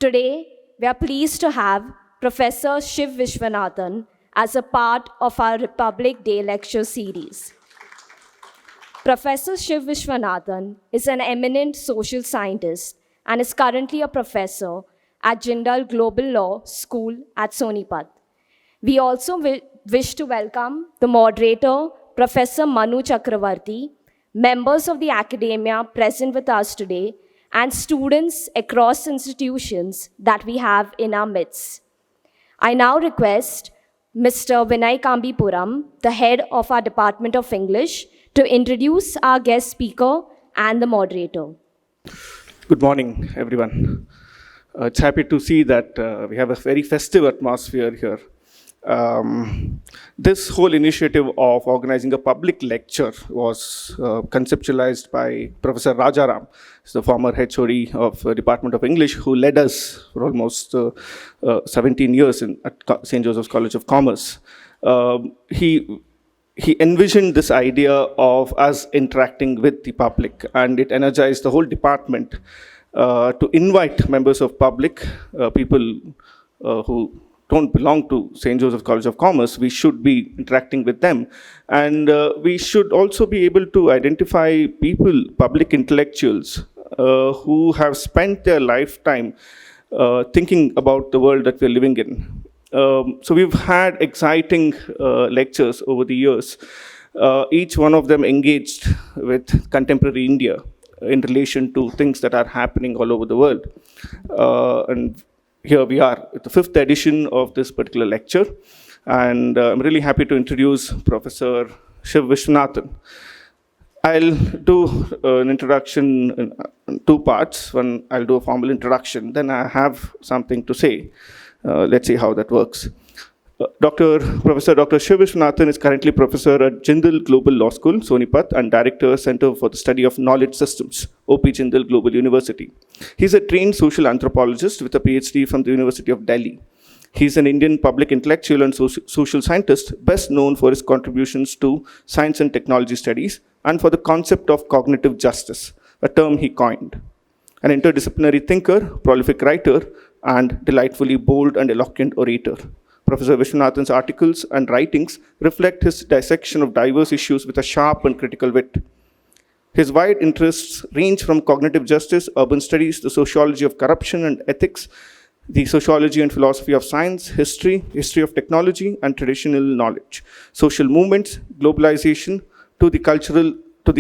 Today, we are pleased to have Professor Shiv Vishwanathan as a part of our Republic Day lecture series. Professor Shiv Vishwanathan is an eminent social scientist and is currently a professor at Jindal Global Law School at Sonipat. We also wish to welcome the moderator, Professor Manu Chakravarti, members of the academia present with us today, and students across institutions that we have in our midst. I now request Mr. Vinay Kambipuram, the head of our Department of English, to introduce our guest speaker and the moderator. Good morning, everyone. It's happy to see that we have a very festive atmosphere here. This whole initiative of organizing a public lecture was conceptualized by Professor Rajaram, the former HOD of Department of English, who led us for almost 17 years at St. Joseph's College of Commerce. He envisioned this idea of us interacting with the public, and it energized the whole department to invite members of public, people who don't belong to St. Joseph's College of Commerce. We should be interacting with them. And we should also be able to identify people, public intellectuals, who have spent their lifetime thinking about the world that we're living in. So we've had exciting lectures over the years, each one of them engaged with contemporary India in relation to things that are happening all over the world. And here we are at the 5th edition of this particular lecture, and I'm really happy to introduce Professor Shiv Vishwanathan. I'll do an introduction in two parts. One, I'll do a formal introduction, then I have something to say. Let's see how that works. Professor Dr. Shiv Vishwanathan is currently professor at Jindal Global Law School, Sonipat, and director, Center for the Study of Knowledge Systems, OP Jindal Global University. He's a trained social anthropologist with a PhD from the University of Delhi. He's an Indian public intellectual and social scientist, best known for his contributions to science and technology studies and for the concept of cognitive justice, a term he coined. An interdisciplinary thinker, prolific writer, and delightfully bold and eloquent orator. Professor Vishwanathan's articles and writings reflect his dissection of diverse issues with a sharp and critical wit. His wide interests range from cognitive justice, urban studies, the sociology of corruption and ethics, the sociology and philosophy of science, history of technology and traditional knowledge, social movements, globalization, to the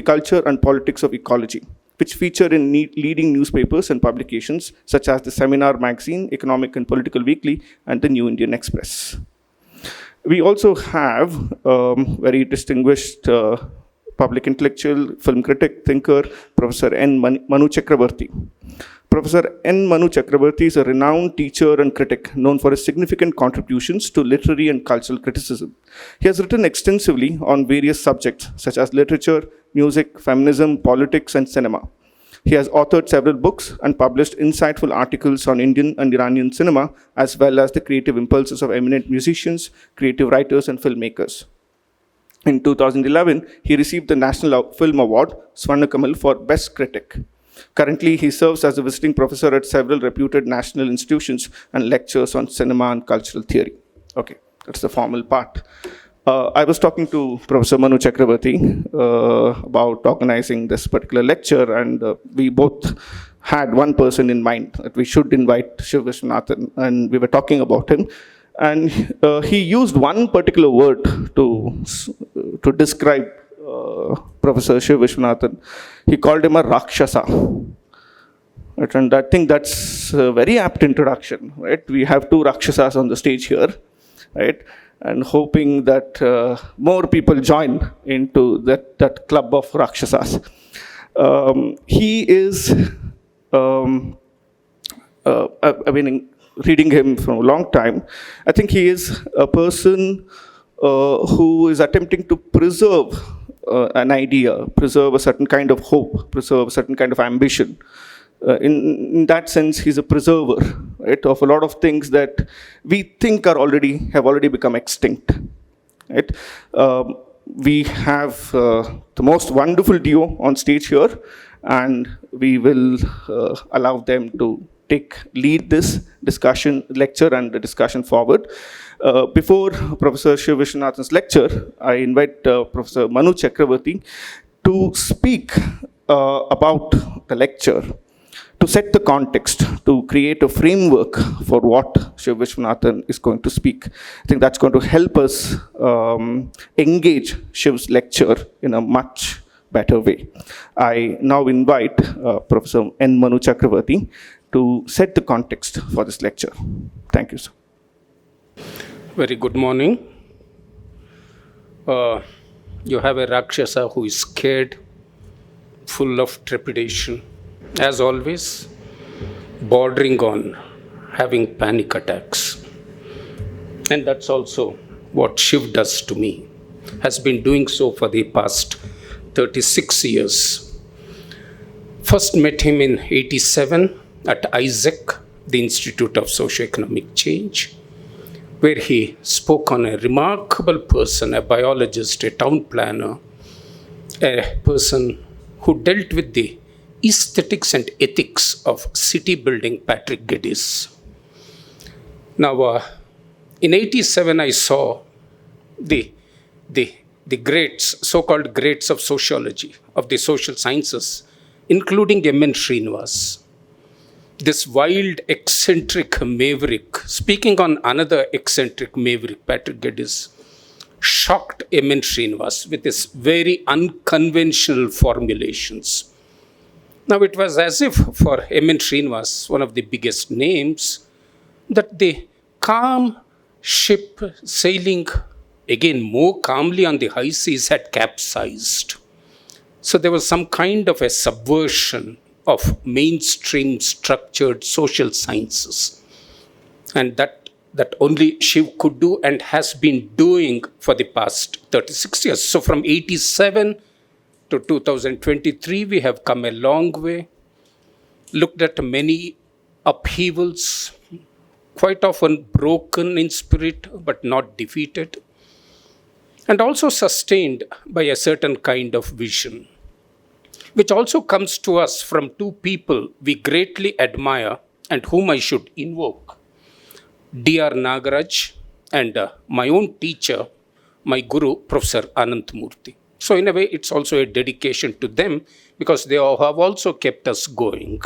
culture and politics of ecology, which feature in leading newspapers and publications such as the Seminar Magazine, Economic and Political Weekly, and the New Indian Express. We also have very distinguished public intellectual, film critic, thinker, Professor N. Manu Chakravarti. Professor N. Manu Chakravarti is a renowned teacher and critic known for his significant contributions to literary and cultural criticism. He has written extensively on various subjects such as literature, music, feminism, politics, and cinema. He has authored several books and published insightful articles on Indian and Iranian cinema, as well as the creative impulses of eminent musicians, creative writers, and filmmakers. In 2011, he received the National Film Award, Swarnakamal, for Best Critic. Currently, he serves as a visiting professor at several reputed national institutions and lectures on cinema and cultural theory. Okay, that's the formal part. I was talking to Professor Manu Chakravarti about organizing this particular lecture, and we both had one person in mind that we should invite Shiv Vishwanathan, and we were talking about him. And he used one particular word to describe Professor Shiv Vishwanathan. He called him a Rakshasa. Right? And I think that's a very apt introduction. Right? We have two Rakshasas on the stage here, right? And hoping that more people join into that club of Rakshasas. He is, I've been reading him for a long time. I think he is a person who is attempting to preserve an idea, preserve a certain kind of hope, preserve a certain kind of ambition. In that sense, he's a preserver, right, of a lot of things that we think have already become extinct. Right? We have the most wonderful duo on stage here, and we will allow them to lead this discussion, lecture and the discussion forward. Before Professor Shiv Vishwanathan's lecture, I invite Professor Manu Chakravarti to speak about the lecture, to set the context, to create a framework for what Shiv Vishwanathan is going to speak. I think that's going to help us engage Shiv's lecture in a much better way. I now invite Professor N. Manu Chakravarti to set the context for this lecture. Thank you, sir. Very good morning. You have a Rakshasa who is scared, full of trepidation, as always, bordering on having panic attacks. And that's also what Shiv does to me, has been doing so for the past 36 years. First met him in 87 at ISEC, the Institute of Socioeconomic Change, where he spoke on a remarkable person, a biologist, a town planner, a person who dealt with the aesthetics and ethics of city building, Patrick Geddes. Now, in 87, I saw the greats, so-called greats of sociology, of the social sciences, including M.N. Srinivas. This wild, eccentric maverick, speaking on another eccentric maverick, Patrick Geddes, shocked M.N. Srinivas with his very unconventional formulations. Now, it was as if for M.N. Srinivas, one of the biggest names, that the calm ship sailing again more calmly on the high seas had capsized. So there was some kind of a subversion of mainstream structured social sciences. And that only Shiv could do and has been doing for the past 36 years. So from 87 to 2023, we have come a long way, looked at many upheavals, quite often broken in spirit, but not defeated, and also sustained by a certain kind of vision, which also comes to us from two people we greatly admire and whom I should invoke, D.R. Nagaraj and my own teacher, my guru, Professor Ananthamurthy. So in a way, it's also a dedication to them because they have also kept us going.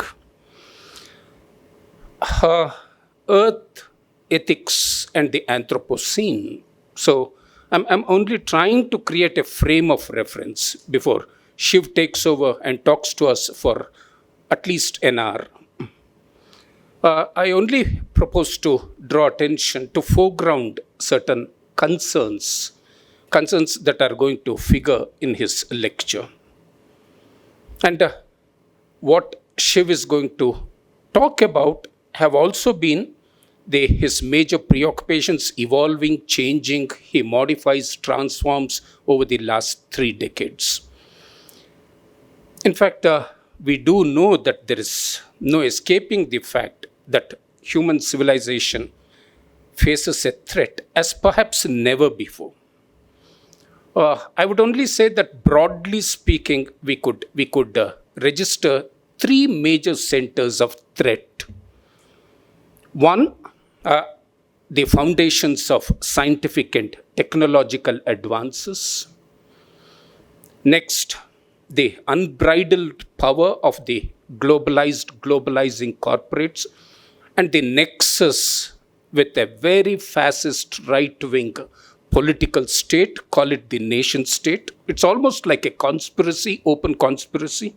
Earth, ethics, and the Anthropocene. So I'm only trying to create a frame of reference before Shiv takes over and talks to us for at least an hour. I only propose to draw attention to foreground certain concerns that are going to figure in his lecture. And what Shiv is going to talk about have also been his major preoccupations evolving, changing. He modifies, transforms over the last 3 decades. In fact, we do know that there is no escaping the fact that human civilization faces a threat as perhaps never before. I would only say that broadly speaking, we could register 3 major centers of threat. One, the foundations of scientific and technological advances. Next, the unbridled power of the globalizing corporates, and the nexus with a very fascist right-wing political state, call it the nation state. It's almost like a conspiracy, open conspiracy.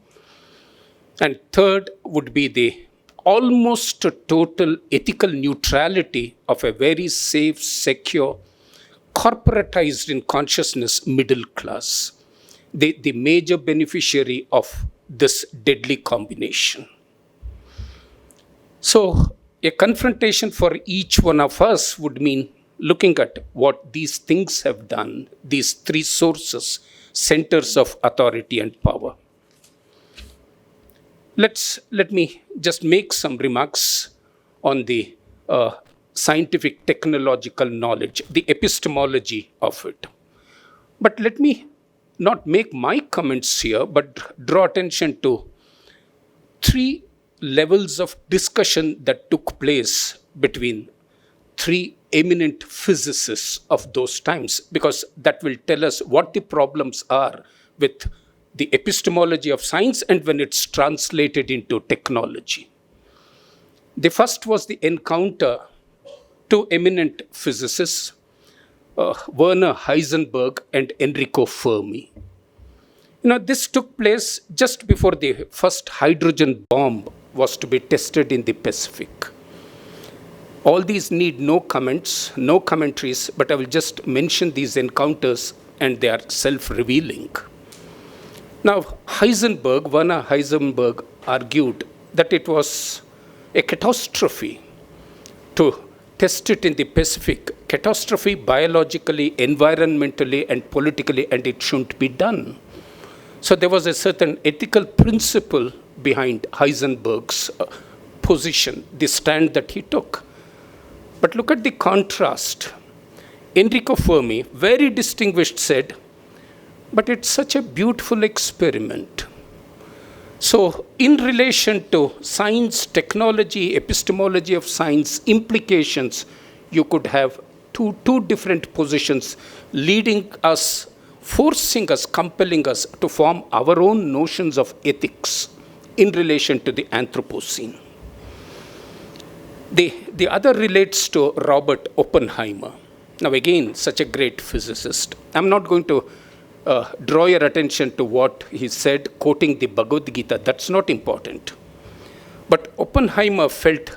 And third would be the almost total ethical neutrality of a very safe, secure, corporatized in consciousness middle class, the major beneficiary of this deadly combination. So a confrontation for each one of us would mean looking at what these things have done, these 3 sources, centers of authority and power. Let me just make some remarks on the scientific technological knowledge, the epistemology of it. But let me not make my comments here, but draw attention to 3 levels of discussion that took place between three eminent physicists of those times, because that will tell us what the problems are with the epistemology of science and when it's translated into technology. The first was the encounter two eminent physicists, Werner Heisenberg and Enrico Fermi. This took place just before the first hydrogen bomb was to be tested in the Pacific. All these need no comments, no commentaries, but I will just mention these encounters and they are self-revealing. Now, Werner Heisenberg argued that it was a catastrophe to test it in the Pacific, catastrophe biologically, environmentally, and politically, and it shouldn't be done. So there was a certain ethical principle behind Heisenberg's position, the stand that he took. But look at the contrast. Enrico Fermi, very distinguished, said, but it's such a beautiful experiment. So in relation to science, technology, epistemology of science, implications, you could have two different positions leading us, forcing us, compelling us to form our own notions of ethics in relation to the Anthropocene. The other relates to Robert Oppenheimer. Now again, such a great physicist. I'm not going to draw your attention to what he said, quoting the Bhagavad Gita. That's not important. But Oppenheimer felt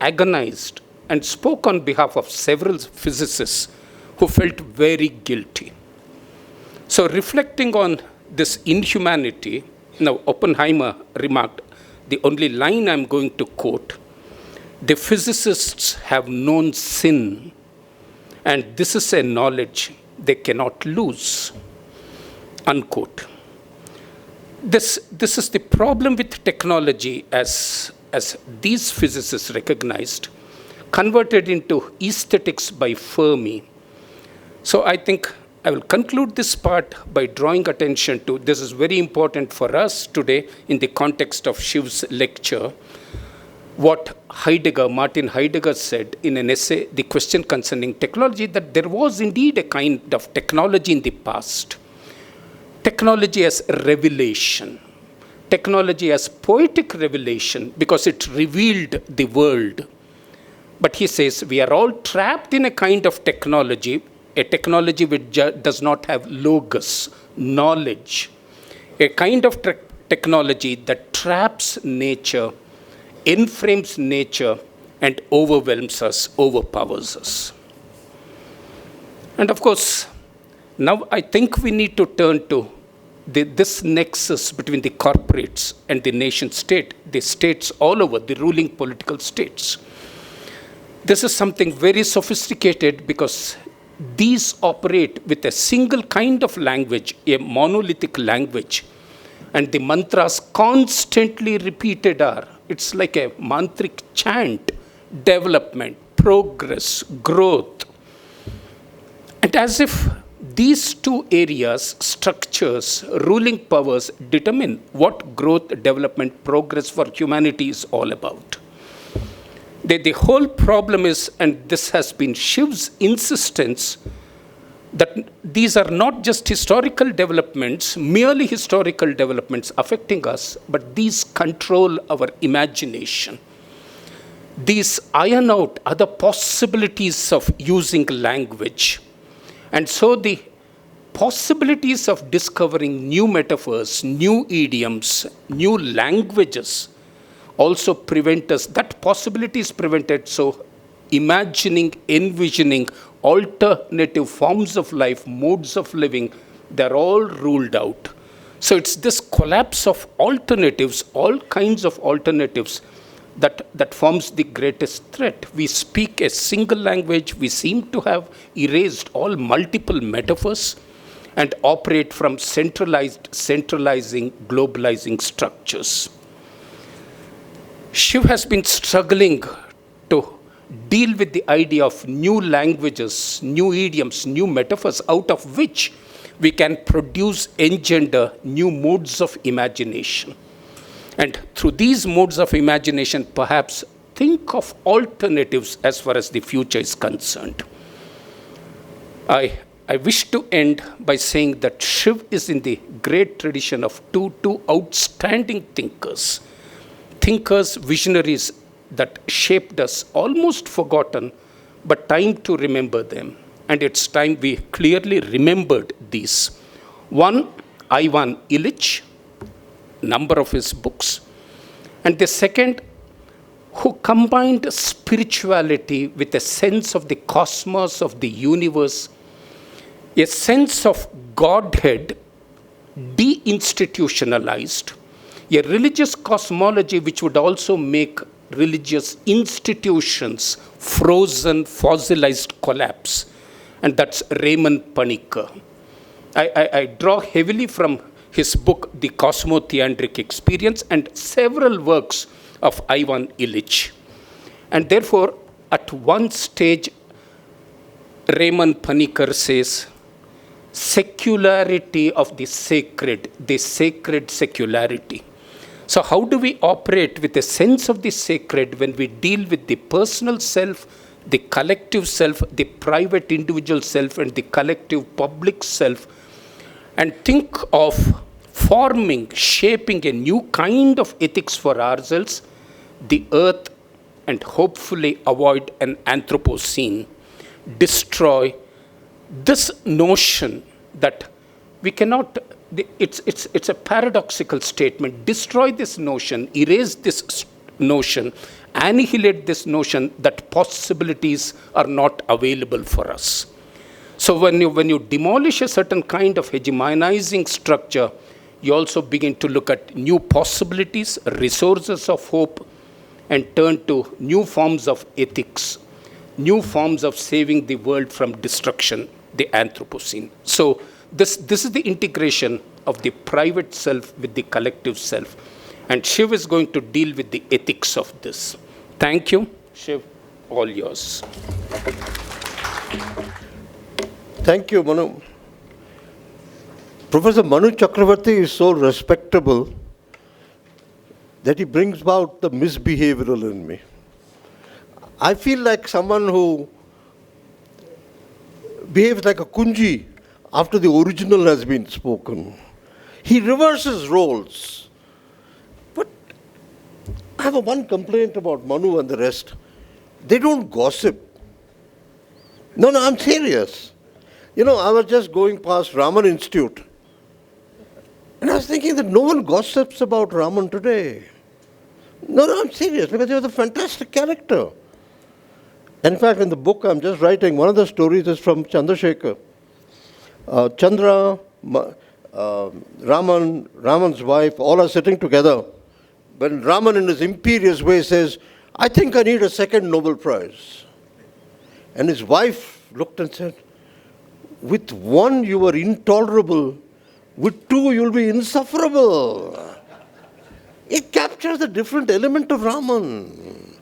agonized and spoke on behalf of several physicists who felt very guilty. So reflecting on this inhumanity, now Oppenheimer remarked, the only line I'm going to quote, the physicists have known sin, and this is a knowledge they cannot lose, unquote. This is the problem with technology as these physicists recognized, converted into aesthetics by Fermi. So I think I will conclude this part by drawing attention to, this is very important for us today in the context of Shiv's lecture, what Martin Heidegger said in an essay, The Question Concerning Technology, that there was indeed a kind of technology in the past. Technology as revelation. Technology as poetic revelation because it revealed the world. But he says we are all trapped in a kind of technology, a technology which does not have logos, knowledge, a kind of technology that traps nature, enframes nature, and overwhelms us, overpowers us. And of course, now I think we need to turn to this nexus between the corporates and the nation state, the states all over, the ruling political states. This is something very sophisticated because these operate with a single kind of language, a monolithic language, and the mantras constantly repeated are, it's like a mantric chant, development, progress, growth. And as if these two areas, structures, ruling powers determine what growth, development, progress for humanity is all about. The whole problem is, and this has been Shiv's insistence, that these are not just historical developments, merely historical developments affecting us, but these control our imagination. These iron out other possibilities of using language. And so the possibilities of discovering new metaphors, new idioms, new languages also prevent us. That possibility is prevented. So imagining, envisioning alternative forms of life, modes of living, they're all ruled out. So it's this collapse of alternatives, all kinds of alternatives, that forms the greatest threat. We speak a single language. We seem to have erased all multiple metaphors and operate from centralizing, globalizing structures. Shiv has been struggling to deal with the idea of new languages, new idioms, new metaphors, out of which we can engender new modes of imagination. And through these modes of imagination, perhaps think of alternatives as far as the future is concerned. I wish to end by saying that Shiv is in the great tradition of two outstanding thinkers, visionaries that shaped us, almost forgotten, but time to remember them. And it's time we clearly remembered these. One, Ivan Illich, number of his books. And the second, who combined spirituality with a sense of the cosmos, of the universe, a sense of Godhead deinstitutionalized, a religious cosmology which would also make religious institutions frozen, fossilized collapse. And that's Raymond Panikkar. I draw heavily from his book, The Cosmotheandric Experience, and several works of Ivan Illich. And therefore, at one stage, Raymond Panikkar says, secularity of the sacred secularity. So how do we operate with a sense of the sacred when we deal with the personal self, the collective self, the private individual self, and the collective public self, and think of forming, shaping a new kind of ethics for ourselves, the earth, and hopefully avoid an Anthropocene, destroy this notion that we cannot, it's a paradoxical statement, destroy this notion, erase this notion, annihilate this notion that possibilities are not available for us. So when you demolish a certain kind of hegemonizing structure, you also begin to look at new possibilities, resources of hope, and turn to new forms of ethics, new forms of saving the world from destruction, the Anthropocene. So this is the integration of the private self with the collective self. And Shiv is going to deal with the ethics of this. Thank you. Shiv, all yours. Thank you, Manu. Professor Manu Chakravarti is so respectable that he brings out the misbehavioral in me. I feel like someone who behaves like a kunji after the original has been spoken. He reverses roles. But I have one complaint about Manu and the rest. They don't gossip. No, I'm serious. You know, I was just going past Raman Institute, and I was thinking that no one gossips about Raman today. No, I'm serious, because he was a fantastic character. In fact, in the book I'm just writing, one of the stories is from Chandrasekhar. Chandra, Raman's wife, all are sitting together. When Raman in his imperious way says, I think I need a second Nobel Prize. And his wife looked and said, with one you are intolerable, with two you will be insufferable. It captures a different element of Raman.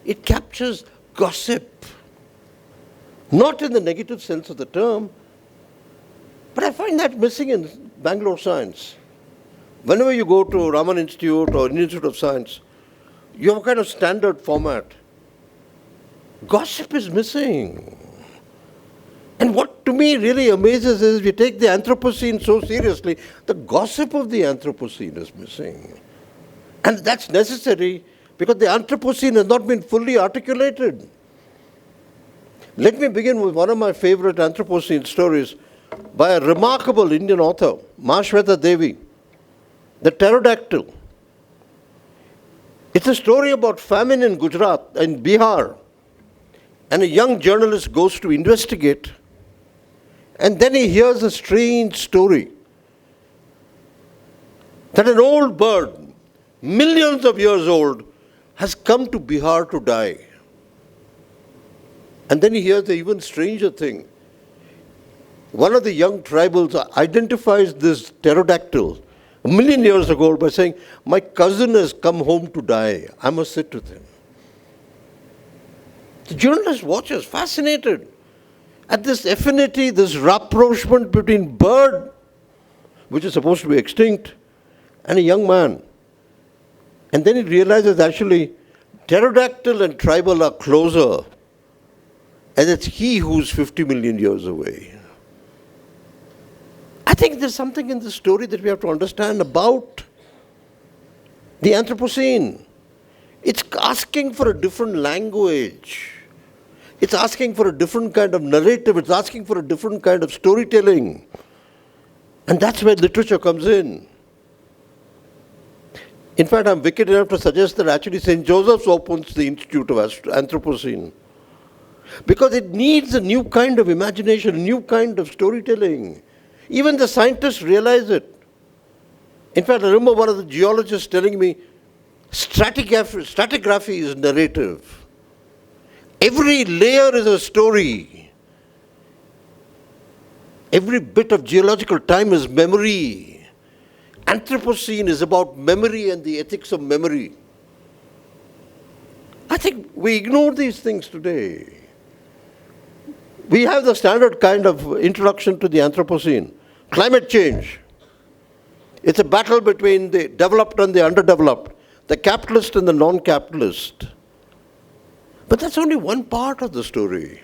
It captures gossip. Not in the negative sense of the term, but I find that missing in Bangalore Science. Whenever you go to Raman Institute or Institute of Science, you have a kind of standard format. Gossip is missing. And what to me really amazes is we take the Anthropocene so seriously, the gossip of the Anthropocene is missing. And that's necessary because the Anthropocene has not been fully articulated. Let me begin with one of my favorite Anthropocene stories by a remarkable Indian author, Mahashweta Devi, The Pterodactyl. It's a story about famine in Gujarat, in Bihar, and a young journalist goes to investigate, and then he hears a strange story that an old bird, millions of years old, has come to Bihar to die. And then he hears the even stranger thing. One of the young tribals identifies this pterodactyl 1 million years ago by saying, my cousin has come home to die. I must sit with him. The journalist watches, fascinated at this affinity, this rapprochement between bird, which is supposed to be extinct, and a young man. And then he realizes actually pterodactyl and tribal are closer, and it's he who's 50 million years away. I think there's something in the story that we have to understand about the Anthropocene. It's asking for a different language. It's asking for a different kind of narrative. It's asking for a different kind of storytelling. And that's where literature comes in. In fact, I'm wicked enough to suggest that actually St. Joseph's opens the Institute of Anthropocene. Because it needs a new kind of imagination, a new kind of storytelling. Even the scientists realize it. In fact, I remember one of the geologists telling me, stratigraphy is narrative. Every layer is a story. Every bit of geological time is memory. Anthropocene is about memory and the ethics of memory. I think we ignore these things today. We have the standard kind of introduction to the Anthropocene. Climate change. It's a battle between the developed and the underdeveloped, the capitalist and the non-capitalist. But that's only one part of the story.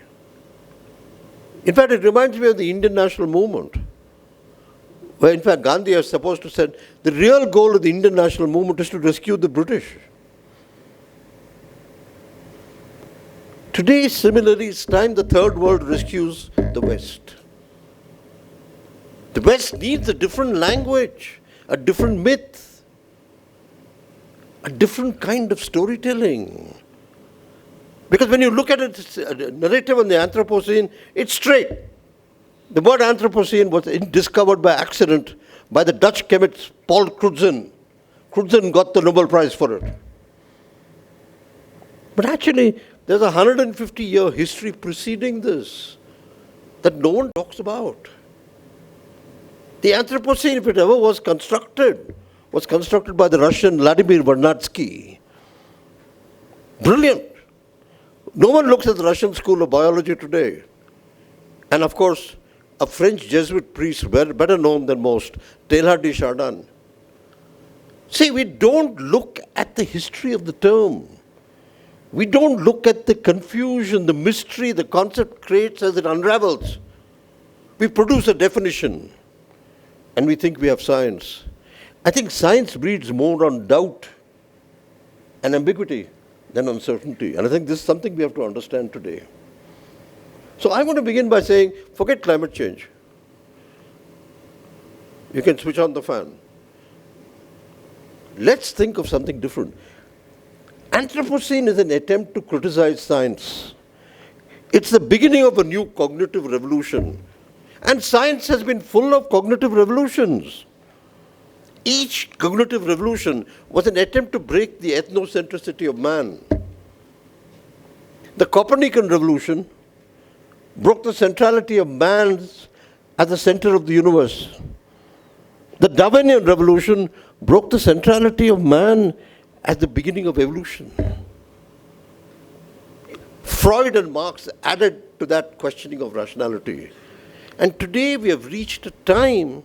In fact, it reminds me of the Indian national movement, where in fact Gandhi is supposed to say, the real goal of the Indian national movement is to rescue the British. Today, similarly, it's time the third world rescues the West. The West needs a different language, a different myth, a different kind of storytelling. Because when you look at it, narrative on the Anthropocene, it's straight. The word Anthropocene was discovered by accident by the Dutch chemist Paul Crutzen. Crutzen got the Nobel Prize for it. But actually, there's a 150-year history preceding this that no one talks about. The Anthropocene, if it ever was constructed by the Russian Vladimir Vernadsky. Brilliant. No one looks at the Russian School of Biology today. And of course, a French Jesuit priest, better known than most, Teilhard de Chardin. See, we don't look at the history of the term. We don't look at the confusion, the mystery the concept creates as it unravels. We produce a definition, and we think we have science. I think science breeds more on doubt and ambiguity than uncertainty. And I think this is something we have to understand today. So I want to begin by saying, forget climate change. You can switch on the fan. Let's think of something different. Anthropocene is an attempt to criticize science. It's the beginning of a new cognitive revolution. And science has been full of cognitive revolutions. Each cognitive revolution was an attempt to break the ethnocentricity of man. The Copernican revolution broke the centrality of man at the center of the universe. The Darwinian revolution broke the centrality of man at the beginning of evolution. Freud and Marx added to that questioning of rationality. And today we have reached a time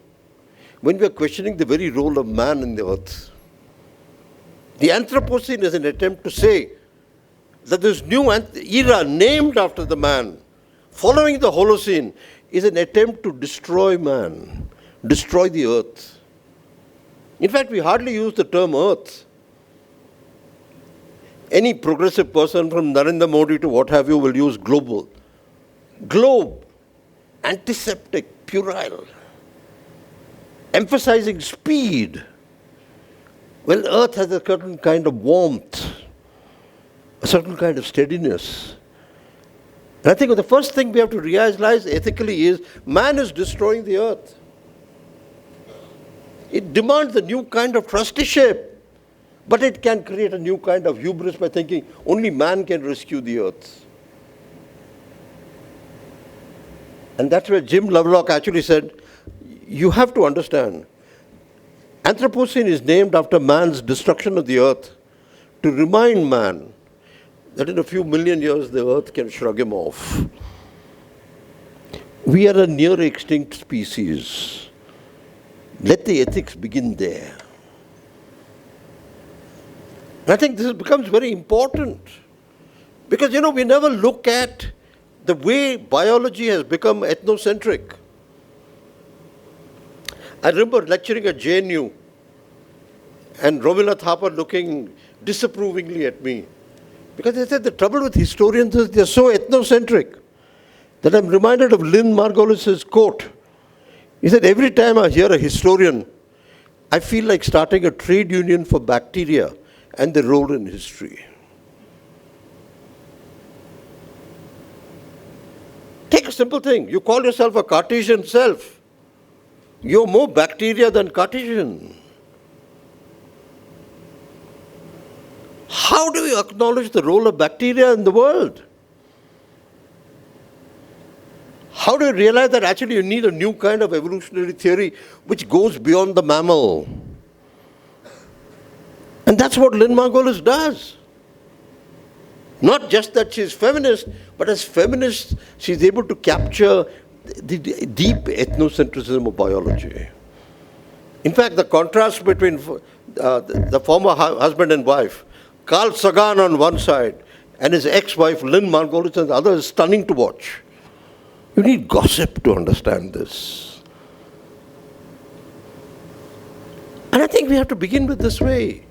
when we are questioning the very role of man in the earth. The Anthropocene is an attempt to say that this new era named after the man, following the Holocene, is an attempt to destroy man, destroy the earth. In fact, we hardly use the term earth. Any progressive person from Narendra Modi to what have you will use global. Globe, antiseptic, puerile, emphasizing speed. Well, earth has a certain kind of warmth, a certain kind of steadiness. And I think the first thing we have to realize ethically is man is destroying the earth. It demands a new kind of trusteeship. But it can create a new kind of hubris by thinking only man can rescue the earth. And that's where Jim Lovelock actually said, you have to understand, Anthropocene is named after man's destruction of the earth to remind man that in a few million years the earth can shrug him off. We are a near extinct species. Let the ethics begin there. And I think this becomes very important. Because, we never look at the way biology has become ethnocentric. I remember lecturing at JNU and Romila Thapar looking disapprovingly at me. Because they said the trouble with historians is they're so ethnocentric that I'm reminded of Lynn Margulis's quote. He said, every time I hear a historian, I feel like starting a trade union for bacteria and their role in history. Take a simple thing. You call yourself a Cartesian self. You're more bacteria than Cartesian. How do you acknowledge the role of bacteria in the world? How do you realize that actually you need a new kind of evolutionary theory which goes beyond the mammal? And that's what Lynn Margulis does. Not just that she's feminist, but as feminist, she's able to capture the deep ethnocentrism of biology. In fact, the contrast between the former husband and wife, Carl Sagan on one side, and his ex-wife, Lynn Margulis, on the other, is stunning to watch. You need gossip to understand this. And I think we have to begin with this way.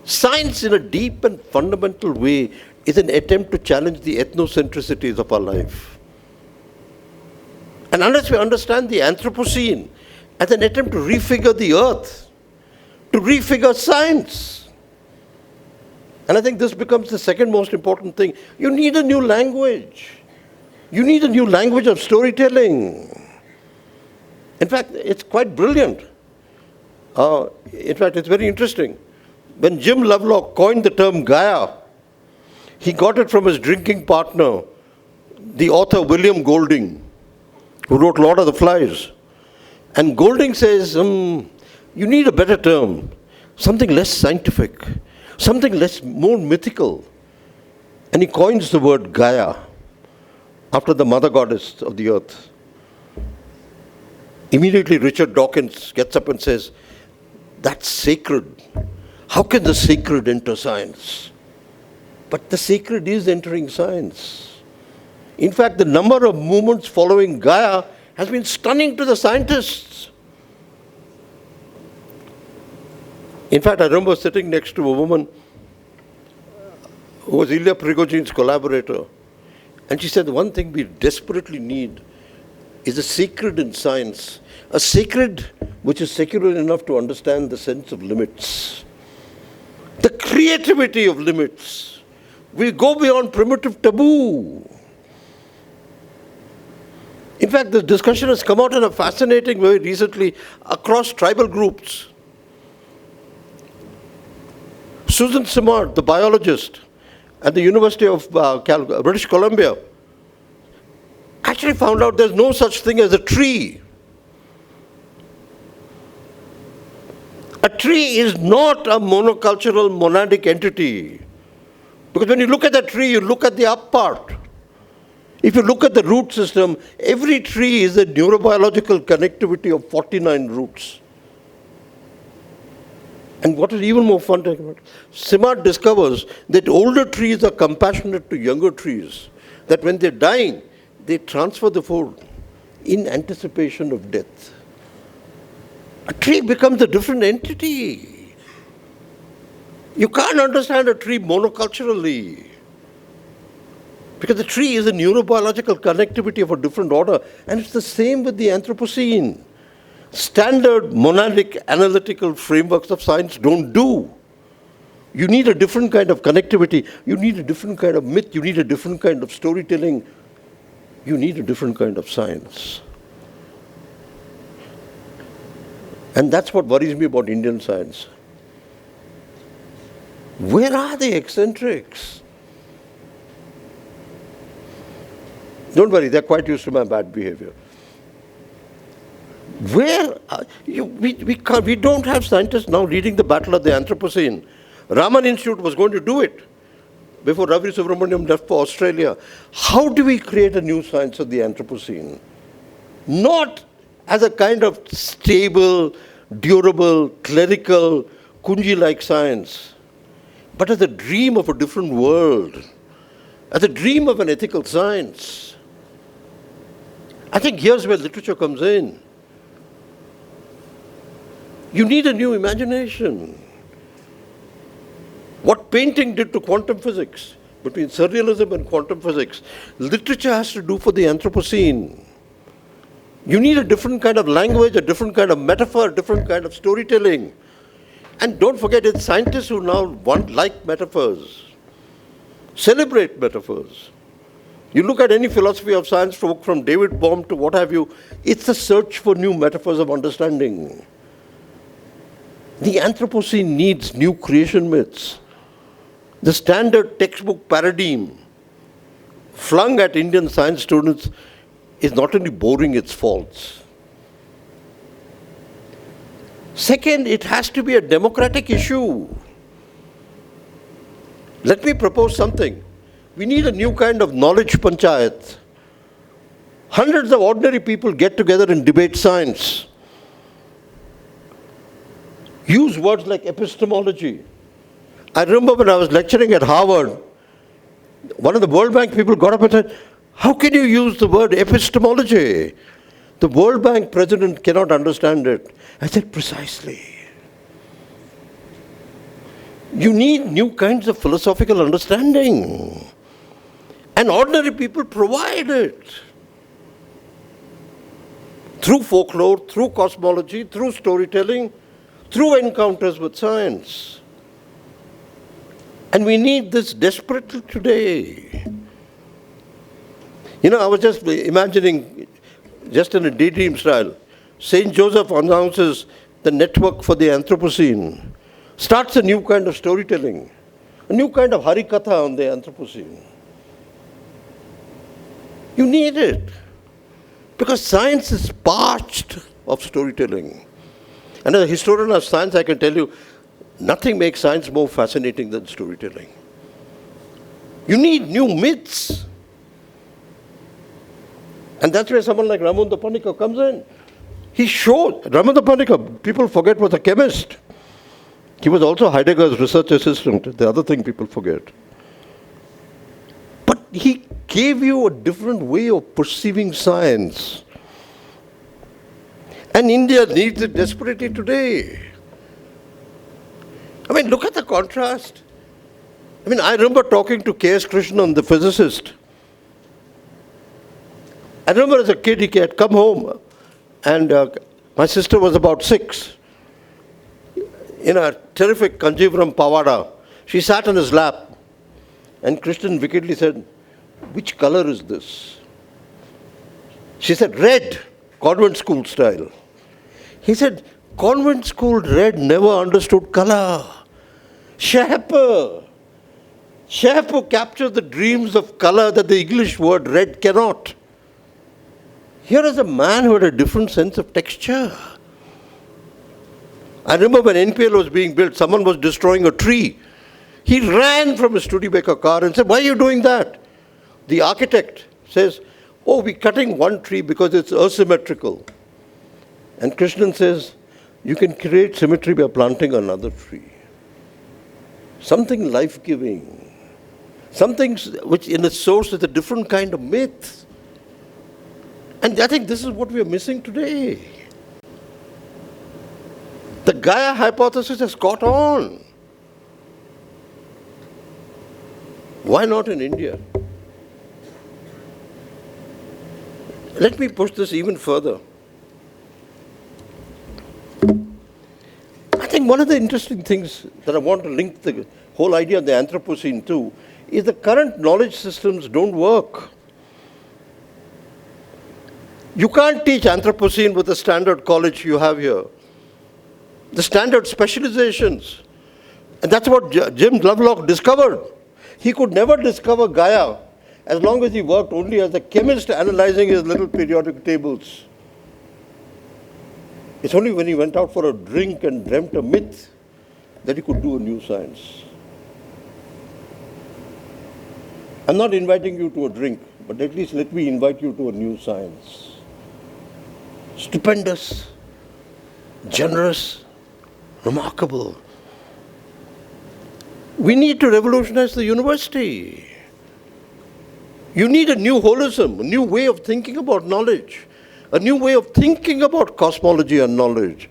Science, in a deep and fundamental way, is an attempt to challenge the ethnocentricities of our life. And unless we understand the Anthropocene as an attempt to refigure the earth, to refigure science, and I think this becomes the second most important thing, you need a new language. You need a new language of storytelling. In fact, it's quite brilliant. In fact, it's very interesting. When Jim Lovelock coined the term Gaia, he got it from his drinking partner, the author William Golding, who wrote Lord of the Flies. And Golding says, you need a better term, something less scientific, something more mythical. And he coins the word Gaia, after the mother goddess of the earth. Immediately Richard Dawkins gets up and says, that's sacred. How can the sacred enter science? But the sacred is entering science. In fact, the number of movements following Gaia has been stunning to the scientists. In fact, I remember sitting next to a woman who was Ilya Prigoghine's collaborator. And she said, one thing we desperately need is a sacred in science. A sacred which is secular enough to understand the sense of limits. The creativity of limits. We go beyond primitive taboo. In fact, this discussion has come out in a fascinating way recently across tribal groups. Susan Simard, the biologist at the University of British Columbia, actually found out there's no such thing as a tree. A tree is not a monocultural monadic entity. Because when you look at the tree, you look at the up part. If you look at the root system, every tree is a neurobiological connectivity of 49 roots. And what is even more fun, Simard discovers that older trees are compassionate to younger trees. That when they're dying, they transfer the food in anticipation of death. A tree becomes a different entity. You can't understand a tree monoculturally. Because the tree is a neurobiological connectivity of a different order. And it's the same with the Anthropocene. Standard monadic analytical frameworks of science don't do. You need a different kind of connectivity. You need a different kind of myth. You need a different kind of storytelling. You need a different kind of science. And that's what worries me about Indian science. Where are the eccentrics? Don't worry, they're quite used to my bad behavior. Where we don't have scientists now leading the battle of the Anthropocene. Raman Institute was going to do it before Ravi Subramaniam left for Australia. How do we create a new science of the Anthropocene? Not as a kind of stable, durable, clerical, Kunji-like science. but as a dream of a different world, as a dream of an ethical science. I think here's where literature comes in. You need a new imagination. What painting did to quantum physics, between surrealism and quantum physics, literature has to do for the Anthropocene. You need a different kind of language, a different kind of metaphor, a different kind of storytelling. And don't forget, it's scientists who now like metaphors, celebrate metaphors. You look at any philosophy of science, from David Bohm to what have you, it's a search for new metaphors of understanding. The Anthropocene needs new creation myths. The standard textbook paradigm flung at Indian science students is not only boring, it's false. Second, it has to be a democratic issue. Let me propose something. We need a new kind of knowledge panchayat. Hundreds of ordinary people get together and debate science. Use words like epistemology. I remember when I was lecturing at Harvard, one of the World Bank people got up and said, "How can you use the word epistemology? The World Bank president cannot understand it." I said, "Precisely. You need new kinds of philosophical understanding. And ordinary people provide it. Through folklore, through cosmology, through storytelling, through encounters with science. And we need this desperately today." You know, I was just imagining, just in a daydream style, St. Joseph announces the network for the Anthropocene, starts a new kind of storytelling, a new kind of Harikatha on the Anthropocene. You need it, because science is parched of storytelling. And as a historian of science, I can tell you, nothing makes science more fascinating than storytelling. You need new myths. And that's where someone like Ramunda Panikar comes in. He showed, Ramunda Panikar, people forget, was a chemist. He was also Heidegger's research assistant, the other thing people forget. But he gave you a different way of perceiving science. And India needs it desperately today. I mean, look at the contrast. I mean, I remember talking to K.S. Krishnan, the physicist. I remember as a kid, he had come home, and my sister was about 6. In a terrific Kanjivaram Pavada, she sat on his lap, and Krishnan wickedly said, "Which color is this?" She said, "Red, convent school style." He said, "Convent school red never understood color. Shahpur captures the dreams of color that the English word red cannot." Here is a man who had a different sense of texture. I remember when NPL was being built, someone was destroying a tree. He ran from a Studebaker car and said, "Why are you doing that?" The architect says, "Oh, we're cutting one tree because it's asymmetrical." And Krishnan says, "You can create symmetry by planting another tree." Something life-giving. Something which in its source is a different kind of myth. And I think this is what we are missing today. The Gaia hypothesis has caught on. Why not in India? Let me push this even further. I think one of the interesting things that I want to link the whole idea of the Anthropocene to is the current knowledge systems don't work. You can't teach Anthropocene with the standard college you have here. The standard specializations. And that's what Jim Lovelock discovered. He could never discover Gaia as long as he worked only as a chemist analyzing his little periodic tables. It's only when he went out for a drink and dreamt a myth that he could do a new science. I'm not inviting you to a drink, but at least let me invite you to a new science. Stupendous, generous, remarkable. We need to revolutionize the university. You need a new holism, a new way of thinking about knowledge, a new way of thinking about cosmology and knowledge.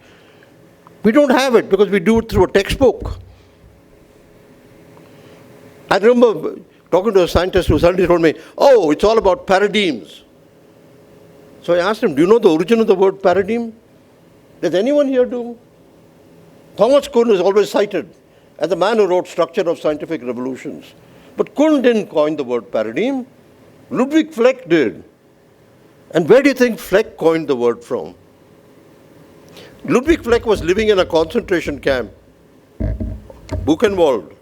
We don't have it because we do it through a textbook. I remember talking to a scientist who suddenly told me, oh, it's all about paradigms. So I asked him, do you know the origin of the word paradigm? Does anyone here do? Thomas Kuhn is always cited as the man who wrote Structure of Scientific Revolutions. But Kuhn didn't coin the word paradigm. Ludwig Fleck did. And where do you think Fleck coined the word from? Ludwig Fleck was living in a concentration camp, Buchenwald.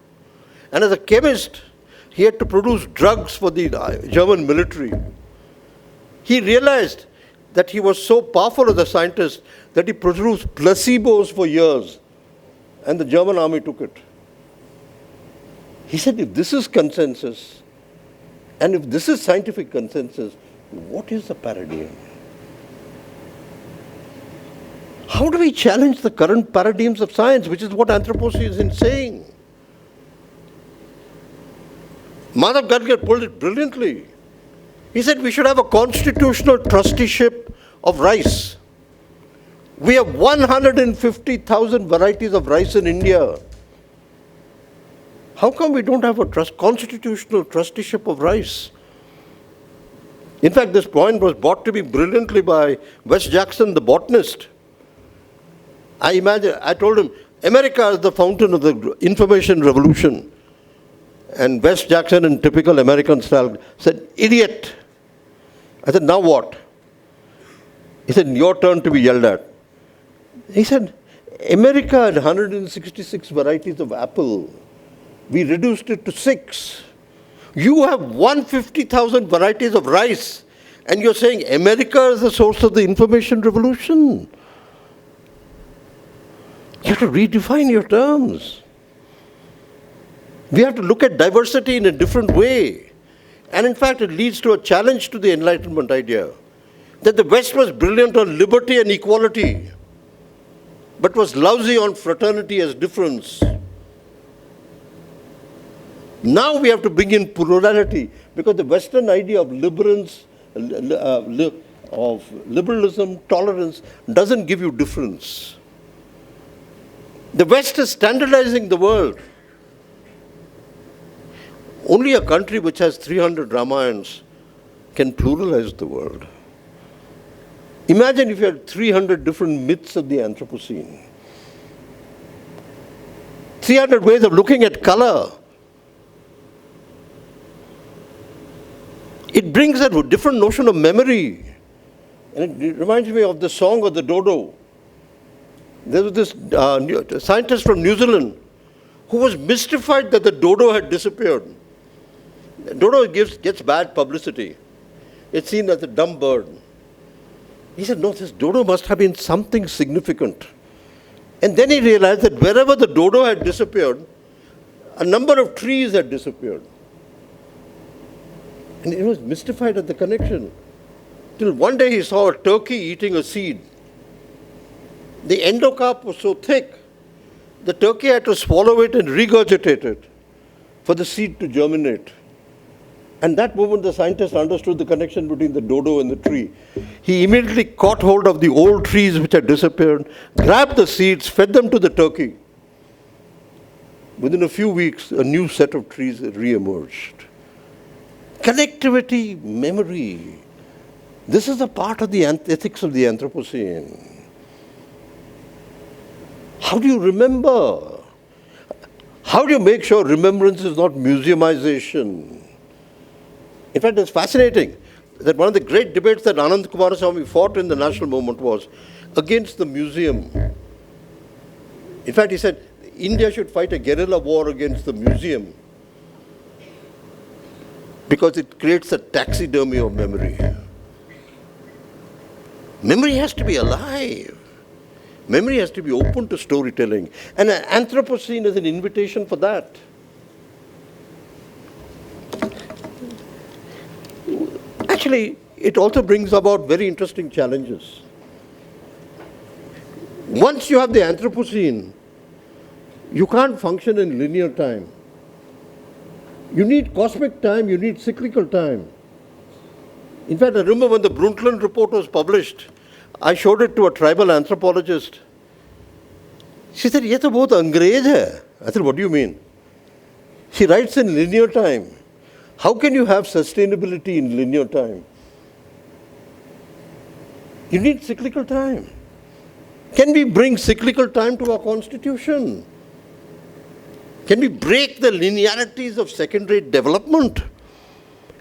And as a chemist, he had to produce drugs for the German military. He realized that he was so powerful as a scientist that he produced placebos for years. And the German army took it. He said, if this is consensus, and if this is scientific consensus, what is the paradigm? How do we challenge the current paradigms of science, which is what Anthropocene is saying? Madhav Gadkar pulled it brilliantly. He said we should have a constitutional trusteeship of rice. We have 150,000 varieties of rice in India. How come we don't have a constitutional trusteeship of rice? In fact, this point was brought to me brilliantly by Wes Jackson, the botanist. I told him, America is the fountain of the information revolution. And Wes Jackson, in typical American style, said, idiot. I said, now what? He said, your turn to be yelled at. He said, America had 166 varieties of apple. We reduced it to 6. You have 150,000 varieties of rice, and you're saying America is the source of the information revolution. You have to redefine your terms. We have to look at diversity in a different way. And in fact, it leads to a challenge to the Enlightenment idea that the West was brilliant on liberty and equality, but was lousy on fraternity as difference. Now we have to bring in plurality, because the Western idea of liberalism, tolerance, doesn't give you difference. The West is standardizing the world. Only a country which has 300 Ramayans can pluralize the world. Imagine if you had 300 different myths of the Anthropocene. 300 ways of looking at color. It brings a different notion of memory. And it reminds me of the song of the dodo. There was this scientist from New Zealand who was mystified that the dodo had disappeared. The dodo gets bad publicity. It's seen as a dumb bird. He said, no, this dodo must have been something significant. And then he realized that wherever the dodo had disappeared, a number of trees had disappeared. And he was mystified at the connection. Till one day he saw a turkey eating a seed. The endocarp was so thick, the turkey had to swallow it and regurgitate it for the seed to germinate. And that moment the scientist understood the connection between the dodo and the tree. He immediately caught hold of the old trees which had disappeared, grabbed the seeds, fed them to the turkey. Within a few weeks, a new set of trees re-emerged. Connectivity, memory. This is a part of the ethics of the Anthropocene. How do you remember? How do you make sure remembrance is not museumization? In fact, it's fascinating that one of the great debates that Anand Kumaraswamy fought in the national movement was against the museum. In fact, he said, India should fight a guerrilla war against the museum because it creates a taxidermy of memory. Memory has to be alive. Memory has to be open to storytelling. And an Anthropocene is an invitation for that. Actually, it also brings about very interesting challenges. Once you have the Anthropocene, you can't function in linear time. You need cosmic time, you need cyclical time. In fact, I remember when the Brundtland report was published, I showed it to a tribal anthropologist. She said, "Ye to bahut अंग्रेज hai." I said, "What do you mean?" She writes in linear time. How can you have sustainability in linear time? You need cyclical time. Can we bring cyclical time to our constitution? Can we break the linearities of second-rate development?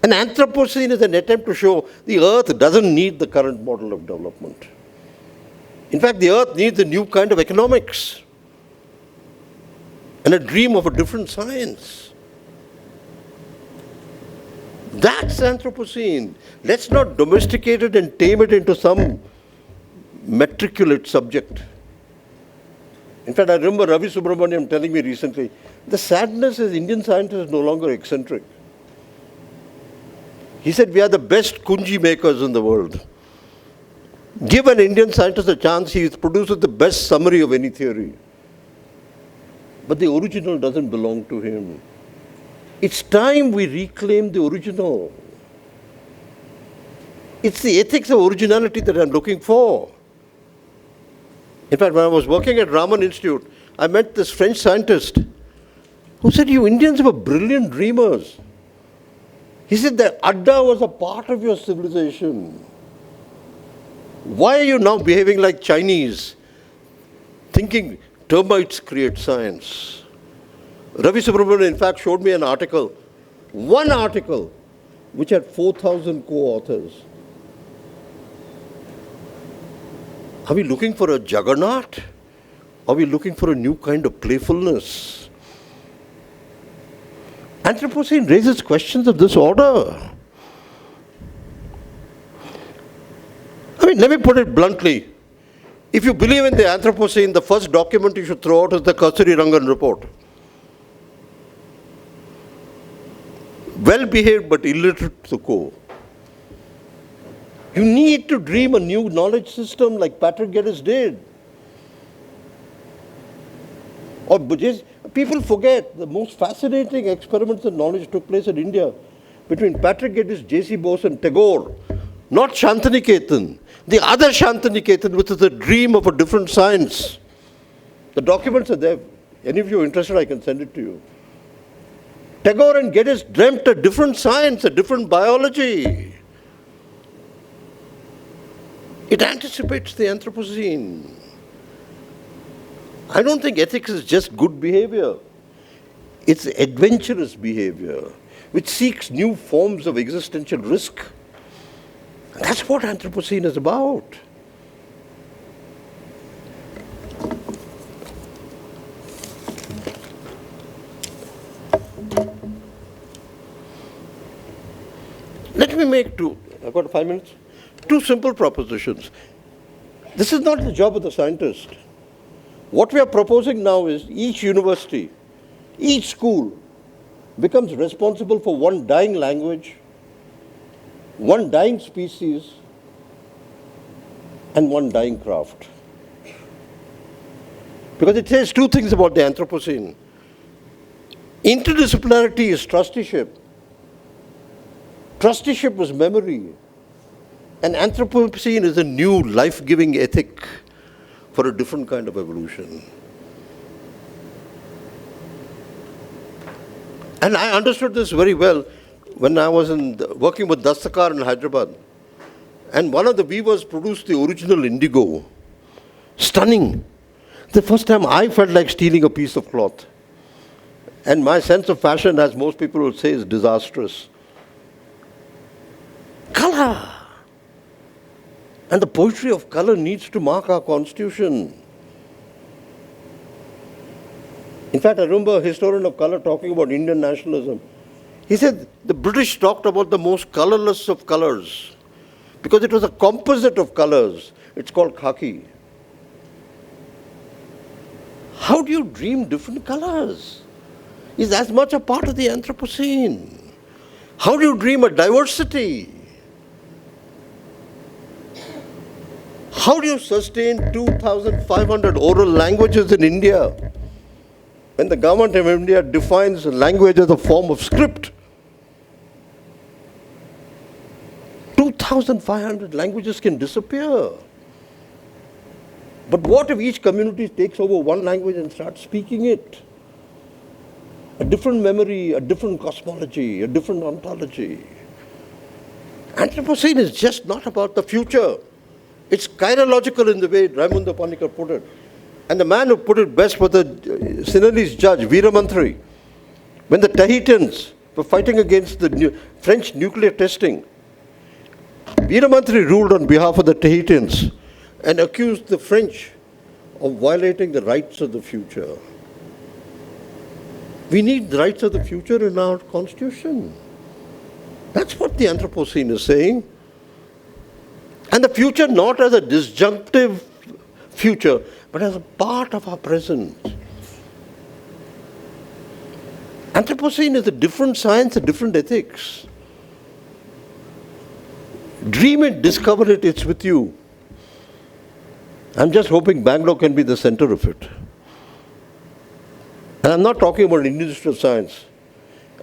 An Anthropocene is an attempt to show the earth doesn't need the current model of development. In fact, the earth needs a new kind of economics and a dream of a different science. That's Anthropocene. Let's not domesticate it and tame it into some matriculate subject. In fact, I remember Ravi Subramaniam telling me recently, the sadness is Indian scientists are no longer eccentric. He said, we are the best kunji makers in the world. Give an Indian scientist a chance, he produces the best summary of any theory. But the original doesn't belong to him. It's time we reclaim the original. It's the ethics of originality that I'm looking for. In fact, when I was working at Raman Institute, I met this French scientist who said, "You Indians were brilliant dreamers." He said that Adda was a part of your civilization. Why are you now behaving like Chinese, thinking termites create science? Ravi Subramanian, in fact, showed me an article, one article, which had 4,000 co-authors. Are we looking for a juggernaut? Are we looking for a new kind of playfulness? Anthropocene raises questions of this order. I mean, let me put it bluntly. If you believe in the Anthropocene, the first document you should throw out is the Kasturi Rangan report. Well-behaved but illiterate Foucault. You need to dream a new knowledge system like Patrick Geddes did. Or people forget the most fascinating experiments in knowledge took place in India between Patrick Geddes, J.C. Bose and Tagore. Not Shantiniketan. The other Shantiniketan, which is a dream of a different science. The documents are there. Any of you are interested, I can send it to you. Tagore and Geddes dreamt a different science, a different biology. It anticipates the Anthropocene. I don't think ethics is just good behavior. It's adventurous behavior, which seeks new forms of existential risk. And that's what Anthropocene is about. Let me make I've got 5 minutes, two simple propositions. This is not the job of the scientist. What we are proposing now is each university, each school becomes responsible for one dying language, one dying species, and one dying craft. Because it says two things about the Anthropocene. Interdisciplinarity is trusteeship. Trusteeship was memory. And Anthropocene is a new life-giving ethic for a different kind of evolution. And I understood this very well when I was working with Dastakar in Hyderabad. And one of the weavers produced the original indigo. Stunning. The first time I felt like stealing a piece of cloth. And my sense of fashion, as most people will say, is disastrous. Color. And the poetry of color needs to mark our constitution. In fact, I remember a historian of color talking about Indian nationalism. He said the British talked about the most colorless of colors because it was a composite of colors. It's called khaki. How do you dream different colors? Is as much a part of the Anthropocene. How do you dream a diversity? How do you sustain 2,500 oral languages in India? when the government of India defines language as a form of script, 2,500 languages can disappear. But what if each community takes over one language and starts speaking it? A different memory, a different cosmology, a different ontology. Anthropocene is just not about the future. It's chirological in the way Raimundo Panikkar put it. And the man who put it best was the Sinhalese judge, Veeramantri. When the Tahitians were fighting against the French nuclear testing, Veeramantri ruled on behalf of the Tahitians and accused the French of violating the rights of the future. We need the rights of the future in our constitution. That's what the Anthropocene is saying. And the future not as a disjunctive future, but as a part of our present. Anthropocene is a different science, a different ethics. Dream it, discover it, it's with you. I'm just hoping Bangalore can be the center of it. And I'm not talking about Indian Institute of Science.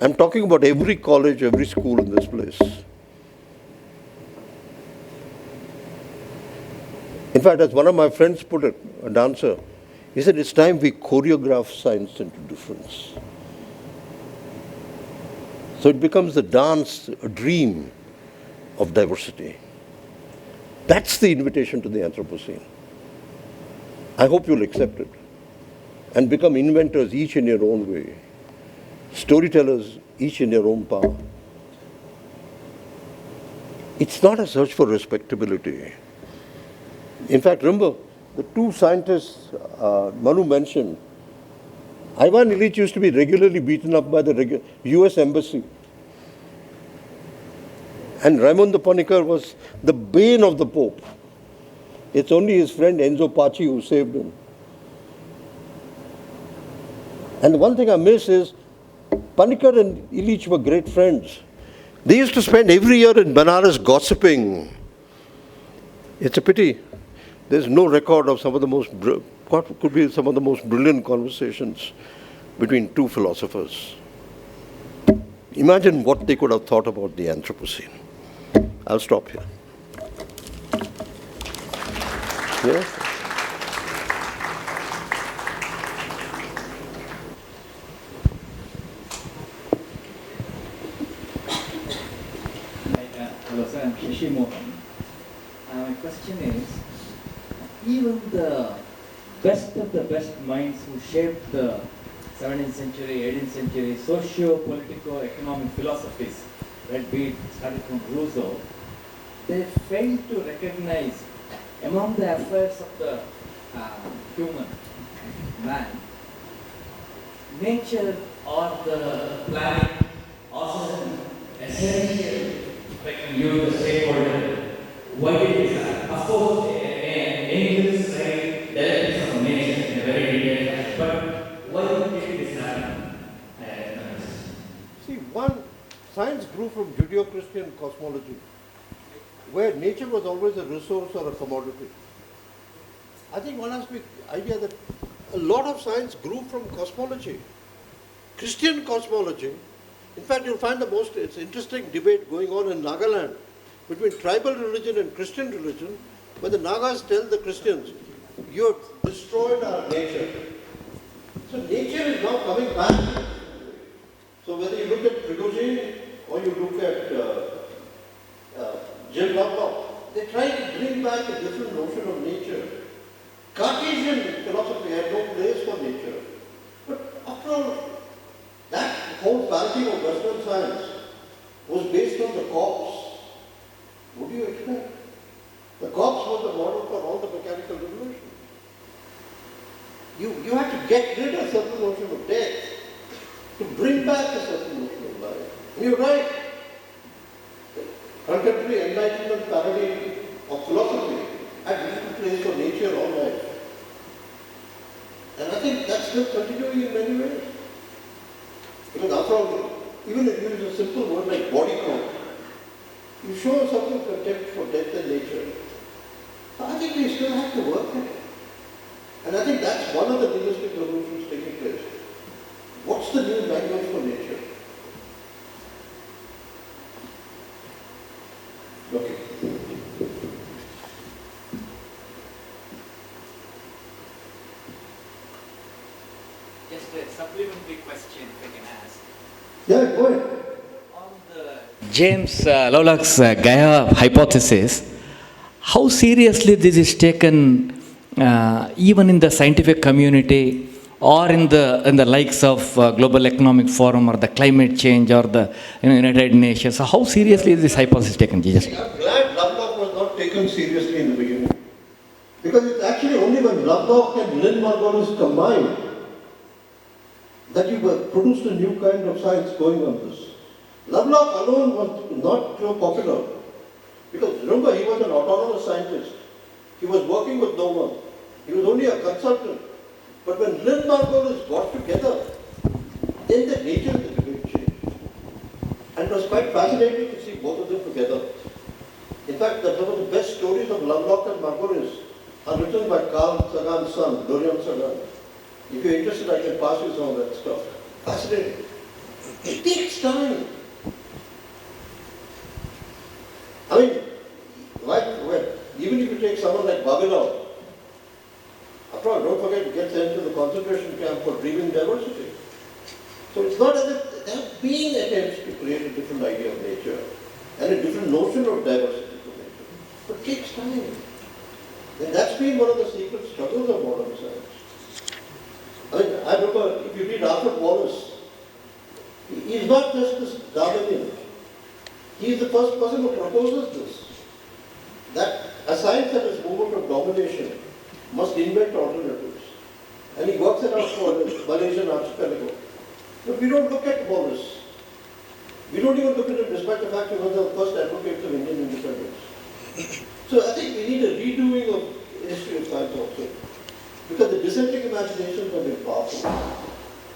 I'm talking about every college, every school in this place. In fact, as one of my friends put it, a dancer, he said, it's time we choreograph science into difference. So it becomes a dance, a dream of diversity. That's the invitation to the Anthropocene. I hope you'll accept it and become inventors each in your own way, storytellers each in your own power. It's not a search for respectability. In fact, remember, the two scientists Manu mentioned, Ivan Illich used to be regularly beaten up by the US Embassy. And Raimundo Panikkar was the bane of the Pope. It's only his friend Enzo Paci who saved him. And the one thing I miss is, Panikkar and Illich were great friends. They used to spend every year in Banaras gossiping. It's a pity. There's no record of some of the most, what could be some of the most brilliant conversations between two philosophers. Imagine what they could have thought about the Anthropocene. I'll stop here. Yeah? Hello, sir. I'm Shashi Mohan. My question is, even the best of the best minds who shaped the 17th century, 18th century socio-political economic philosophies, right, be it starting from Rousseau, they failed to recognize among the affairs of the human man, nature or the planet also essential. Like you, the stakeholder, why did it happen? Of course, angels say that from nature in a very detailed fashion, but why did this happen? See, one, science grew from Judeo-Christian cosmology, where nature was always a resource or a commodity. I think one has the idea that a lot of science grew from cosmology. Christian cosmology. In fact, you'll find it's interesting debate going on in Nagaland between tribal religion and Christian religion, where the Nagas tell the Christians, you have destroyed our nature. So nature is now coming back. So whether you look at Prigozhin or you look at Jim Lovelock, they try to bring back a different notion of nature. Cartesian philosophy had no place for nature. But after all, that whole paradigm of Western science was based on the corpse. What do you expect? The corpse was the model for all the mechanical revolution. You had to get rid of a certain notion of death to bring back a certain notion of life. And you're right. Contemporary Enlightenment paradigm of philosophy had little place for nature or life. And I think that's still continuing in many ways. Because after all, even if you use a simple word like body count, you show a certain contempt for death and nature. I think we still have to work at it. And I think that's one of the linguistic revolutions taking place. What's the new language for nature? Okay. Just a supplementary question, if I can ask. Yeah, go ahead. On the James Lovelock's Gaia hypothesis, how seriously this is taken even in the scientific community or in the likes of Global Economic Forum or the climate change or the United Nations? So how seriously is this hypothesis taken, Jesus? I'm glad Lovelock was not taken seriously in the beginning. Because it's actually only when Lovelock and Lynn Margulis combined that you produced a new kind of science going on this. Lovelock alone was not so popular. Because remember, he was an autonomous scientist. He was working with no one. He was only a consultant. But when Lynn Margulis got together, then the nature of the debate changed. And it was quite fascinating to see both of them together. In fact, some of the best stories of Lovelock and Margulis are written by Carl Sagan's son, Dorian Sagan. If you're interested, I can pass you some of that stuff. Fascinating. It takes time. I mean, even if you take someone like Babilow, after all, don't forget, he gets sent to the concentration camp for dreaming diversity. So it's not as if there have been attempts to create a different idea of nature and a different notion of diversity for nature. But it takes time. And that's been one of the secret struggles of modern science. I mean, I remember, if you read Arthur Wallace, he's not just this Darwinian. He is the first person who proposes this. That a science that is movement of domination must invent alternatives. And he works it out for the Malaysian archipelago. But we don't look at Wallace. We don't even look at him despite the fact he was the first advocate of Indian independence. So I think we need a redoing of history of science also. Because the dissenting imaginations have been powerful,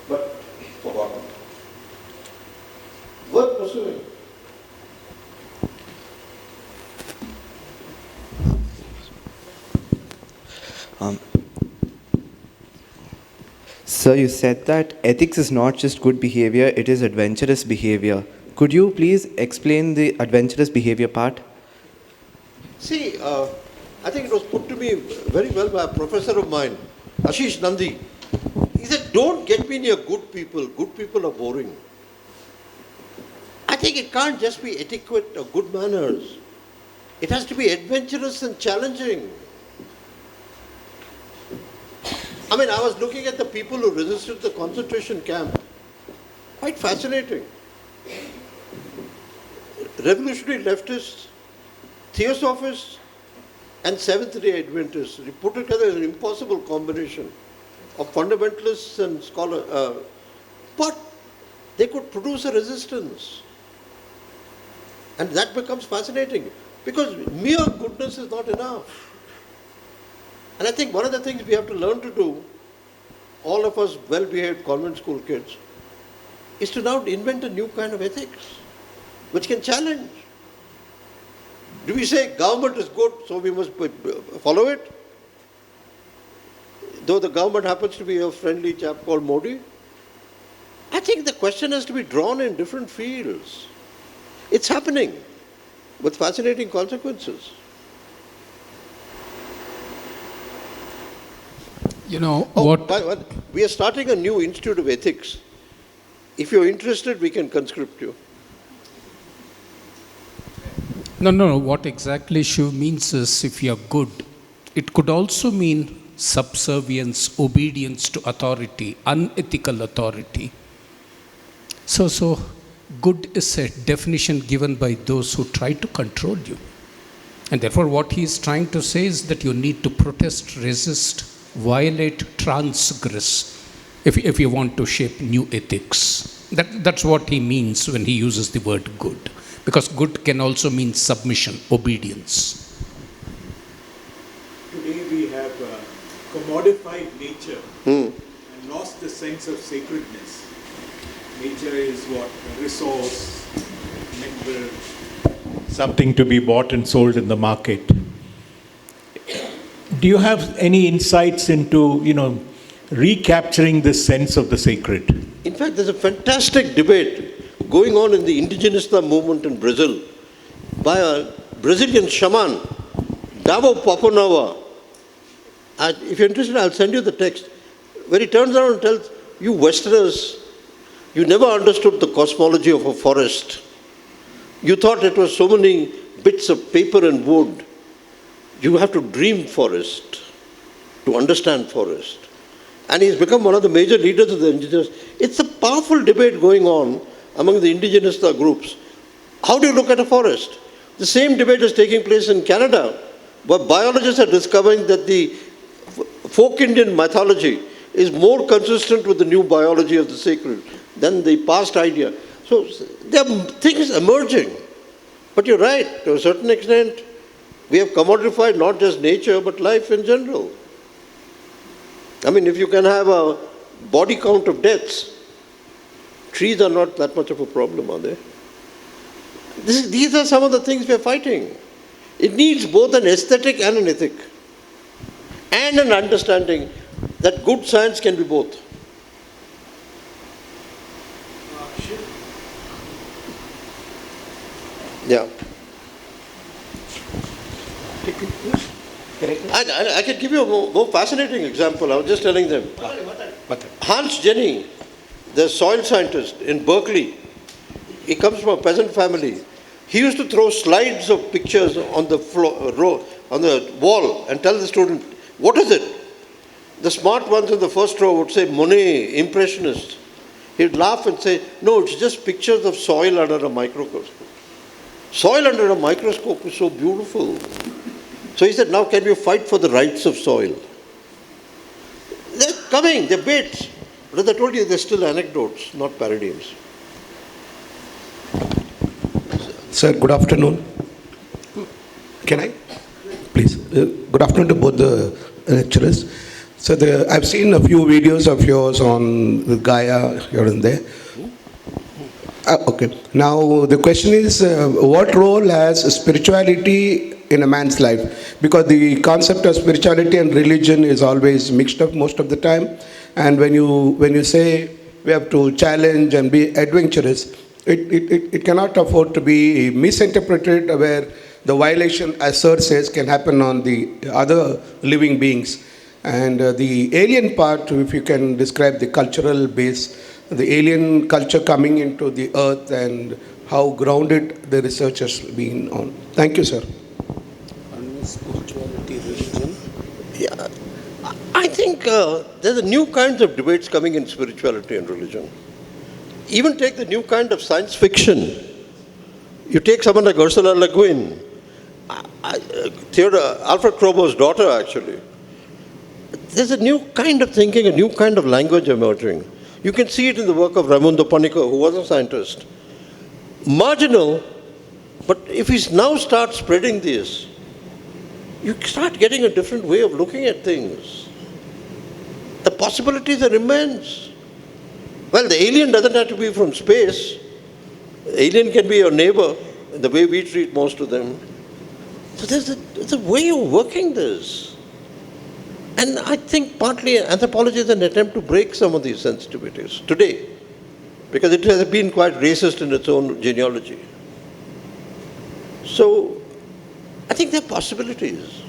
but forgotten. Worth pursuing. Sir, you said that ethics is not just good behavior, it is adventurous behavior. Could you please explain the adventurous behavior part? See, I think it was put to me very well by a professor of mine, Ashish Nandi. He said, don't get me near good people are boring. I think it can't just be etiquette or good manners. It has to be adventurous and challenging. I mean, I was looking at the people who resisted the concentration camp. Quite fascinating. Revolutionary leftists, theosophists, and Seventh-day Adventists. They put together an impossible combination of fundamentalists and scholars. But they could produce a resistance. And that becomes fascinating. Because mere goodness is not enough. And I think one of the things we have to learn to do, all of us well-behaved convent school kids, is to now invent a new kind of ethics, which can challenge. Do we say government is good, so we must follow it? Though the government happens to be a friendly chap called Modi? I think the question has to be drawn in different fields. It's happening with fascinating consequences. You know, what we are starting a new institute of ethics. If you're interested, we can conscript you. No. What exactly Shiv means is if you're good, it could also mean subservience, obedience to authority, unethical authority. So good is a definition given by those who try to control you. And therefore what he is trying to say is that you need to protest, resist, violate, transgress if you want to shape new ethics. That's what he means when he uses the word good. Because good can also mean submission, obedience. Today we have commodified nature and lost the sense of sacredness. Nature is what? A resource, mineral, something to be bought and sold in the market. Do you have any insights into, recapturing this sense of the sacred? In fact, there's a fantastic debate going on in the Indigenista movement in Brazil by a Brazilian shaman, Davo Papanova. If you're interested, I'll send you the text, where he turns around and tells, you Westerners, you never understood the cosmology of a forest. You thought it was so many bits of paper and wood. You have to dream forest to understand forest. And he's become one of the major leaders of the indigenous. It's a powerful debate going on among the indigenista groups. How do you look at a forest? The same debate is taking place in Canada, where biologists are discovering that the folk Indian mythology is more consistent with the new biology of the sacred than the past idea. So there are things emerging. But you're right, to a certain extent, we have commodified not just nature, but life in general. I mean, if you can have a body count of deaths, trees are not that much of a problem, are they? These are some of the things we're fighting. It needs both an aesthetic and an ethic, and an understanding that good science can be both. Yeah. I can give you a more fascinating example. I was just telling them. Hans Jenny, the soil scientist in Berkeley, he comes from a peasant family. He used to throw slides of pictures on the floor, on the wall, and tell the student, what is it? The smart ones in the first row would say, Monet, Impressionist. He'd laugh and say, no, it's just pictures of soil under a microscope. Soil under a microscope is so beautiful. So he said, now can we fight for the rights of soil? They're coming, they're bits. But as I told you, they're still anecdotes, not paradigms. Sir, good afternoon. Can I? Please. Good afternoon to both the lecturers. So I've seen a few videos of yours on the Gaia here and there. Okay. Now the question is, what role has spirituality in a man's life? Because the concept of spirituality and religion is always mixed up most of the time. And when you say we have to challenge and be adventurous, it cannot afford to be misinterpreted, where the violation, as Sir says, can happen on the other living beings. And the alien part, if you can describe the cultural base, the alien culture coming into the earth and how grounded the research has been on. Thank you, sir. Spirituality, religion. Yeah, I think there's a new kinds of debates coming in spirituality and religion. Even take the new kind of science fiction. You take someone like Ursula Le Guin, Alfred Krobo's daughter, actually. There's a new kind of thinking, a new kind of language emerging. You can see it in the work of Raimundo Panico, who was a scientist. Marginal, but if he now starts spreading this, you start getting a different way of looking at things. The possibilities are immense. Well, the alien doesn't have to be from space. The alien can be your neighbor, the way we treat most of them. So there's a way of working this. And I think partly anthropology is an attempt to break some of these sensitivities today, because it has been quite racist in its own genealogy. So I think there are possibilities.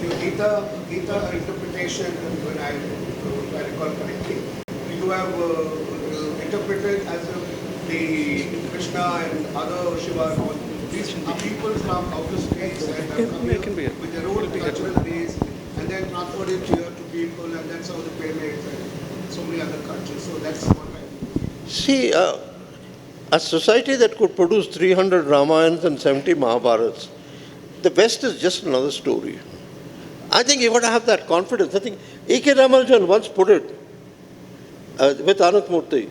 Gita interpretation, when I recall correctly, you have interpreted as the Krishna and other Shiva, these are people from outer space and have come here with their own cultural base and then transferred it here to people, and that's how the pyramids and so many other cultures. So that's one way. See, a society that could produce 300 Ramayans and 70 Mahabharats, the West is just another story. I think you got to have that confidence. I think A.K. Ramanujan once put it with Anant Murthy,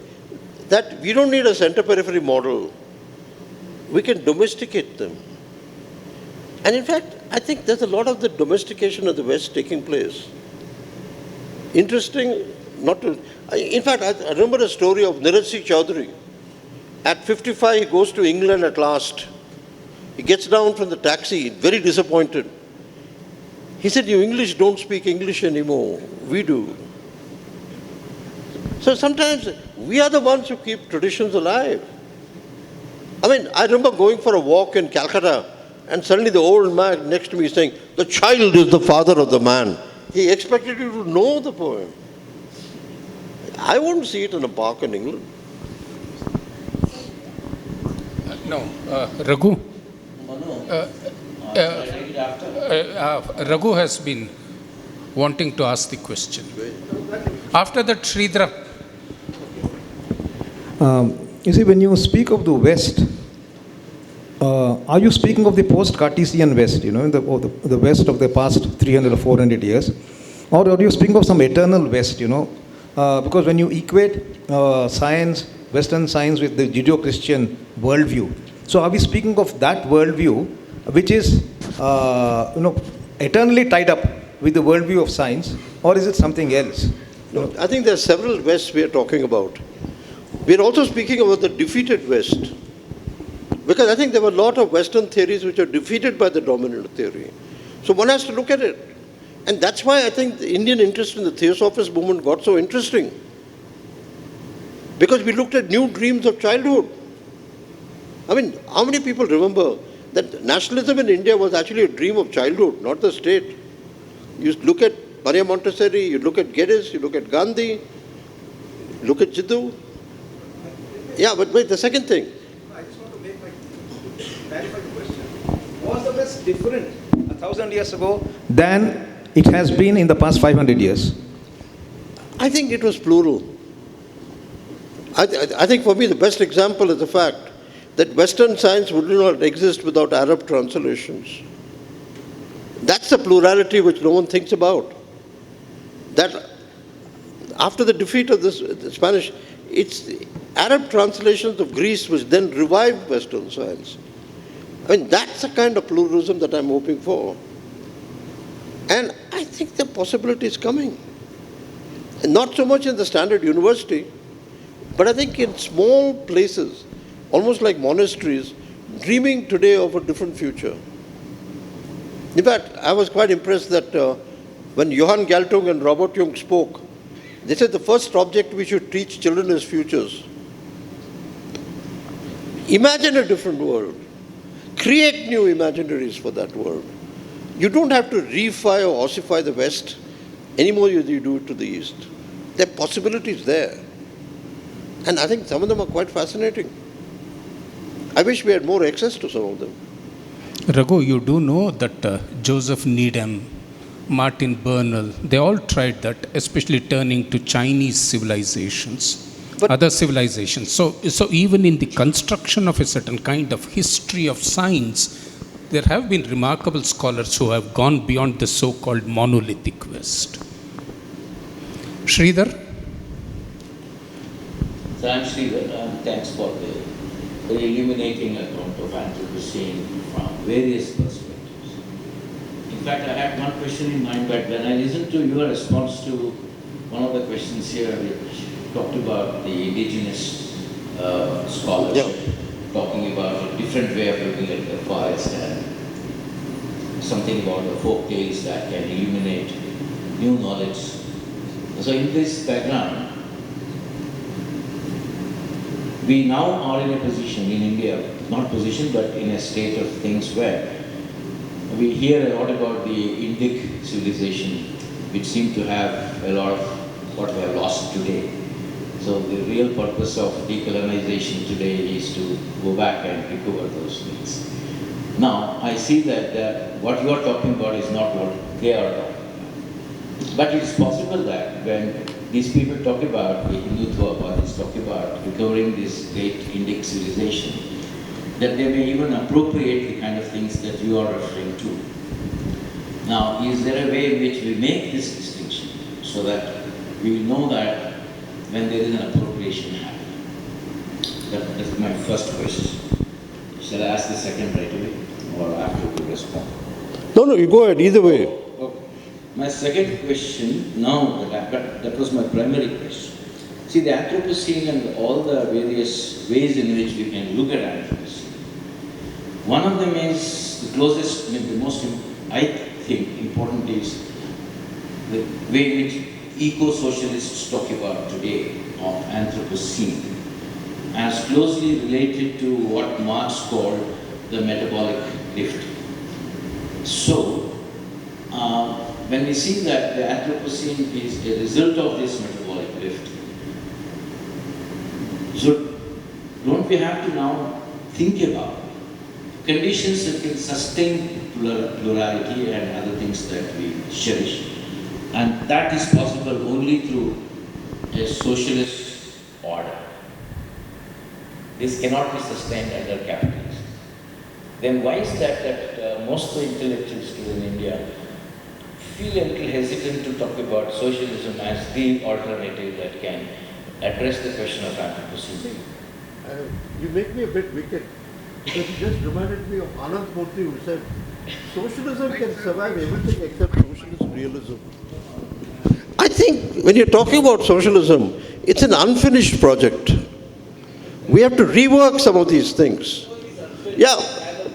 that we don't need a center-periphery model. We can domesticate them. And in fact, I think there's a lot of the domestication of the West taking place. Interesting, not to... In fact, I remember a story of Niraj Singh Chaudhary. At 55, he goes to England at last. He gets down from the taxi, very disappointed. He said, you English don't speak English anymore. We do. So sometimes we are the ones who keep traditions alive. I mean, I remember going for a walk in Calcutta, and suddenly the old man next to me saying, "The child is the father of the man." He expected you to know the poem. I won't see it in a park in England. No, Raghu. Raghu has been wanting to ask the question. After that, Sridhar. You see, when you speak of the West, are you speaking of the post-Cartesian West, the West of the past 300 or 400 years? Or are you speaking of some eternal West, because when you equate science, Western science with the Judeo-Christian worldview, so are we speaking of that worldview which is, eternally tied up with the worldview of science, or is it something else? No, I think there are several Wests we are talking about. We are also speaking about the defeated West. Because I think there were a lot of Western theories which are defeated by the dominant theory. So one has to look at it. And that's why I think the Indian interest in the Theosophist movement got so interesting. Because we looked at new dreams of childhood. I mean, how many people remember that nationalism in India was actually a dream of childhood, not the state? You look at Maria Montessori, you look at Geddes, you look at Gandhi, look at Jiddu. Yeah, but wait, the second thing. I just want to clarify the question. Was the West different 1,000 years ago than it has been in the past 500 years? I think it was plural. I think for me the best example is the fact that Western science would not exist without Arab translations. That's the plurality which no one thinks about. That after the defeat of the Spanish, it's Arab translations of Greece which then revived Western science. I mean, that's the kind of pluralism that I'm hoping for. And I think the possibility is coming. And not so much in the standard university, but I think in small places, almost like monasteries, dreaming today of a different future. In fact, I was quite impressed that when Johann Galtung and Robert Jung spoke, they said the first object we should teach children is futures. Imagine a different world. Create new imaginaries for that world. You don't have to reify or ossify the West any more than you do it to the East. There are possibilities there. And I think some of them are quite fascinating. I wish we had more access to some of them. Raghu, you do know that Joseph Needham, Martin Bernal, they all tried that, especially turning to Chinese civilizations, other civilizations. So even in the construction of a certain kind of history of science, there have been remarkable scholars who have gone beyond the so-called monolithic West. Sridhar? So I'm Sridhar, and thanks for the very illuminating account of Anthropocene from various perspectives. In fact, I had one question in mind, but when I listened to your response to one of the questions here, which talked about the indigenous scholars, talking about a different way of looking at the forest and something about the folk tales that can illuminate new knowledge. So in this background, we now are in a position in India, not position, but in a state of things where we hear a lot about the Indic civilization, which seem to have a lot of what we have lost today. So the real purpose of decolonization today is to go back and recover those things. Now, I see that what you are talking about is not what they are talking about. But it is possible that when these people talk about the Hindutva, or they talk about recovering this great Indic civilization, that they may even appropriate the kind of things that you are referring to. Now, is there a way in which we make this distinction so that we will know that when there is an appropriation happening? That's my first question. Shall I ask the second right away, or after you respond? No, you go ahead, either way. Okay. My second question, that was my primary question. See, the Anthropocene and all the various ways in which we can look at Anthropocene. One of them is the closest, the most, I think, important is the way in which eco-socialists talk about today of Anthropocene as closely related to what Marx called the metabolic lift. So, when we see that the Anthropocene is a result of this metabolic lift, so don't we have to now think about conditions that can sustain plurality and other things that we cherish? And that is possible only through a socialist order. This cannot be sustained under capitalism. Then why is that most of the intellectuals in India feel a little hesitant to talk about socialism as the alternative that can address the question of Anthropocene? You make me a bit wicked, because you just reminded me of Anand Murthy, who said, socialism can survive everything except socialist realism. I think when you're talking about socialism, it's an unfinished project. We have to rework some of these things. Yeah,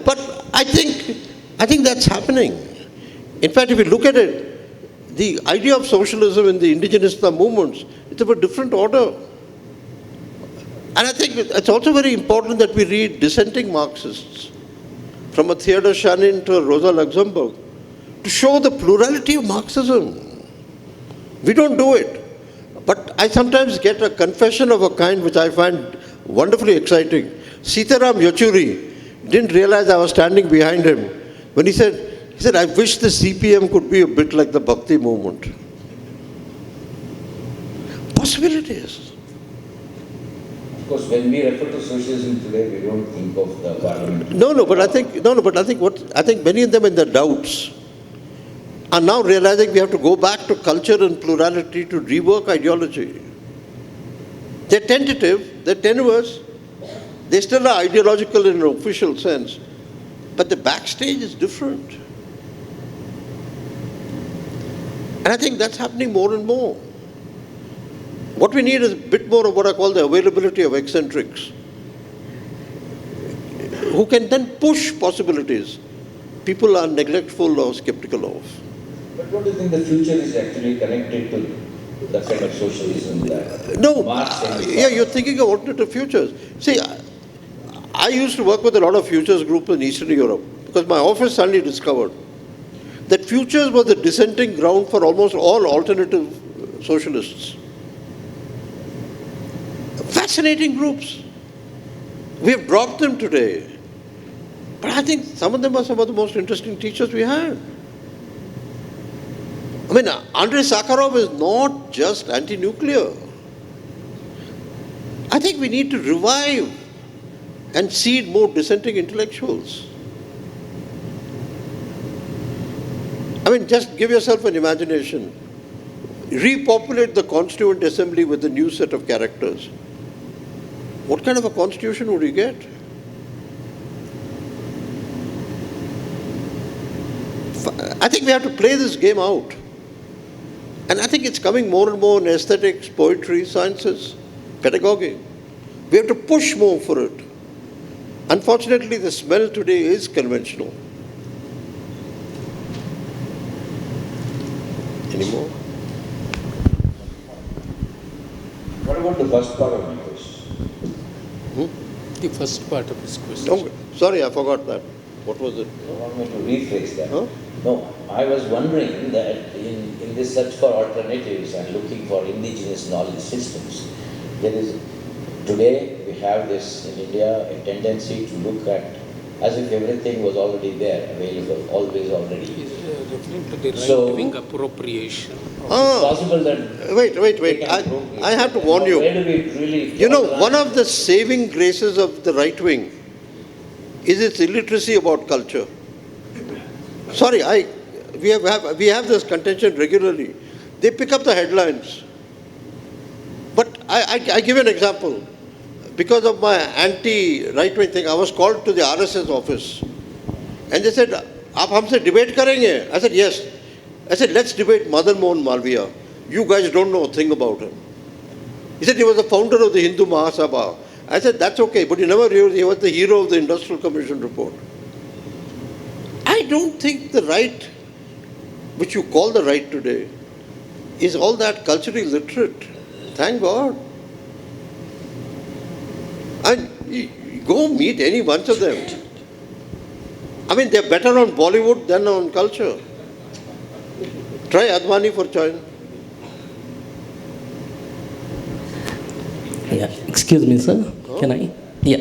but I think that's happening. In fact, if you look at it, the idea of socialism in the indigenous movements, it's of a different order. And I think it's also very important that we read dissenting Marxists, from a Theodor Schanin to a Rosa Luxemburg, to show the plurality of Marxism. We don't do it. But I sometimes get a confession of a kind which I find wonderfully exciting. Sitaram Yechuri didn't realize I was standing behind him when he said, I wish the CPM could be a bit like the Bhakti movement. Possibilities. Of course, when we refer to socialism today, we don't think of the parliament. But I think many of them in their doubts are now realizing we have to go back to culture and plurality to rework ideology. They're tentative, they're tenuous, they still are ideological in an official sense, but the backstage is different. And I think that's happening more and more. What we need is a bit more of what I call the availability of eccentrics, who can then push possibilities people are neglectful or skeptical of. But don't you think the future is actually connected to the kind of socialism that Marx you're thinking of alternative futures. See, I used to work with a lot of futures groups in Eastern Europe because my office suddenly discovered that futures was the dissenting ground for almost all alternative socialists. Fascinating groups. We have dropped them today. But I think some of them are some of the most interesting teachers we had. I mean, Andrei Sakharov is not just anti-nuclear. I think we need to revive and seed more dissenting intellectuals. I mean, just give yourself an imagination. Repopulate the Constituent Assembly with a new set of characters. What kind of a constitution would you get? I think we have to play this game out. And I think it's coming more and more in aesthetics, poetry, sciences, pedagogy. We have to push more for it. Unfortunately, the smell today is conventional. Any more? What about the first part of my question? The first part of his question. Oh, sorry, I forgot that. What was it? You want me to rephrase that? Huh? No, I was wondering that in this search for alternatives and looking for indigenous knowledge systems, there is, today we have this in India, a tendency to look at as if everything was already there, available, always already. He's referring to the So- right-wing appropriation. It's possible that... Wait. I have to warn you. Where do we really... You know, one of the saving graces of the right wing is its illiteracy about culture. Sorry, we have this contention regularly. They pick up the headlines. But I give an example. Because of my anti-right-wing thing, I was called to the RSS office. And they said, "Aap humse debate karenge?" I said, "Yes." I said, "Let's debate Madan Mohan Malviya. You guys don't know a thing about him." He said he was the founder of the Hindu Mahasabha. I said, "That's okay, but you never realized he was the hero of the Industrial Commission report." I don't think the right, which you call the right today, is all that culturally literate. Thank God. And you go meet any bunch of them. I mean, they're better on Bollywood than on culture. Try Advani for China. Yeah, excuse me, sir. Can I? Yeah.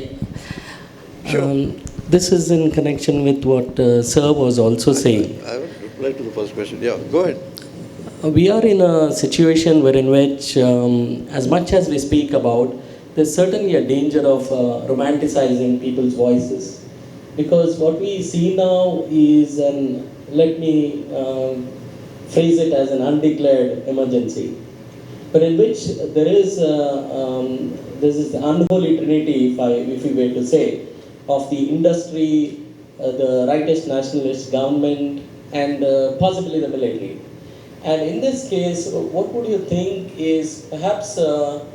Sure. This is in connection with what Sir was also saying. I will reply to the first question. Yeah, go ahead. We are in a situation wherein which, as much as we speak about, there's certainly a danger of romanticizing people's voices. Because what we see now is let me phrase it as an undeclared emergency, but in which there is this unholy trinity, if we were to say, of the industry, the rightist nationalist government, and possibly the military. And in this case, what would you think is perhaps a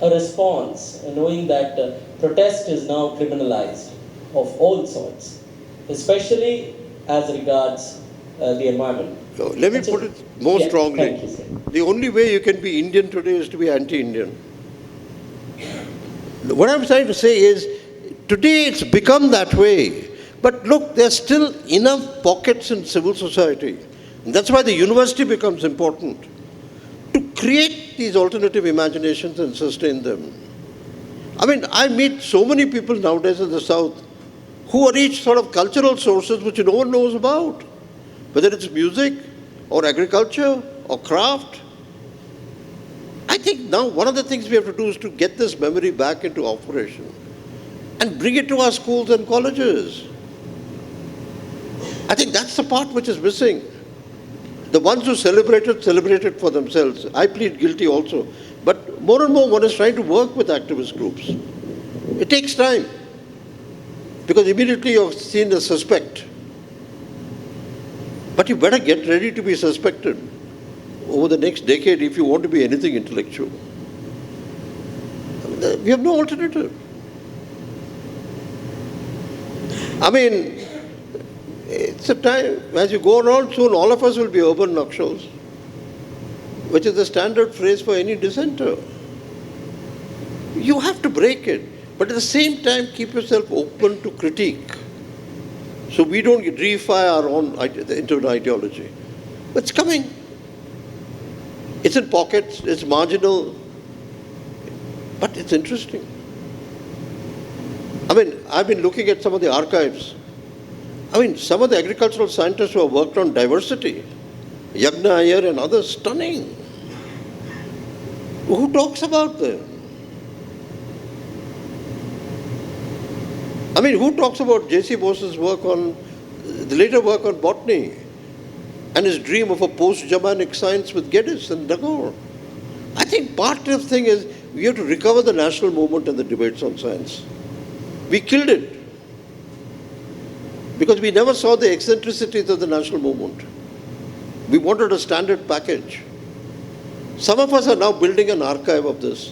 response, knowing that protest is now criminalized of all sorts, especially as regards the environment? So let me put it more strongly. Thank you, sir. The only way you can be Indian today is to be anti-Indian. What I'm trying to say is, today it's become that way. But look, there's still enough pockets in civil society. And that's why the university becomes important, to create these alternative imaginations and sustain them. I mean, I meet so many people nowadays in the South who are each sort of cultural sources which no one knows about, whether it's music or agriculture or craft. I think now one of the things we have to do is to get this memory back into operation and bring it to our schools and colleges. I think that's the part which is missing. The ones who celebrated for themselves. I plead guilty also. But more and more one is trying to work with activist groups. It takes time, because immediately you're seen as suspect. But you better get ready to be suspected over the next decade if you want to be anything intellectual. I mean, we have no alternative. I mean, it's a time, as you go around soon, all of us will be urban nakshals, which is the standard phrase for any dissenter. You have to break it, but at the same time keep yourself open to critique, so we don't reify our own into an ideology. It's coming. It's in pockets, it's marginal, but it's interesting. I mean, I've been looking at some of the archives. I mean, some of the agricultural scientists who have worked on diversity, Yagna Iyer and others, stunning. Who talks about them? I mean, who talks about J.C. Bose's work on, the later work on botany, and his dream of a post-Germanic science with Geddes and Tagore? I think part of the thing is we have to recover the national movement and the debates on science. We killed it, because we never saw the eccentricities of the national movement. We wanted a standard package. Some of us are now building an archive of this.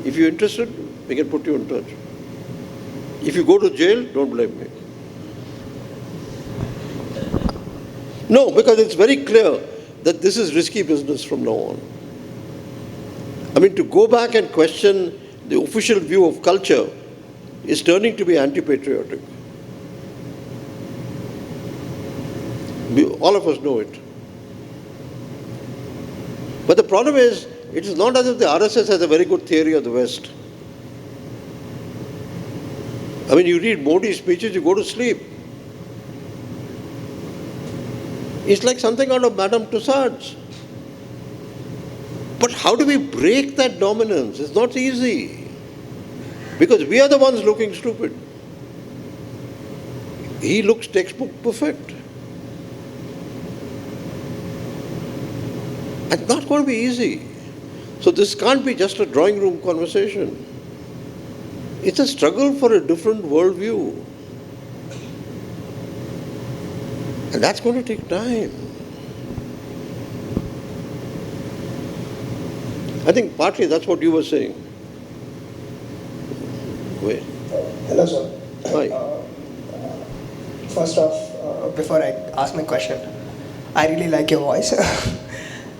If you're interested, we can put you in touch. If you go to jail, don't blame me. No, because it's very clear that this is risky business from now on. I mean, to go back and question the official view of culture is turning to be anti-patriotic. All of us know it. But the problem is, it is not as if the RSS has a very good theory of the West. I mean, you read Modi's speeches, you go to sleep. It's like something out of Madame Tussauds. But how do we break that dominance? It's not easy. Because we are the ones looking stupid. He looks textbook perfect. It's not going to be easy. So this can't be just a drawing room conversation. It's a struggle for a different worldview. And that's going to take time. I think partly that's what you were saying. Wait. Hello, sir. Hi. First off, before I ask my question, I really like your voice.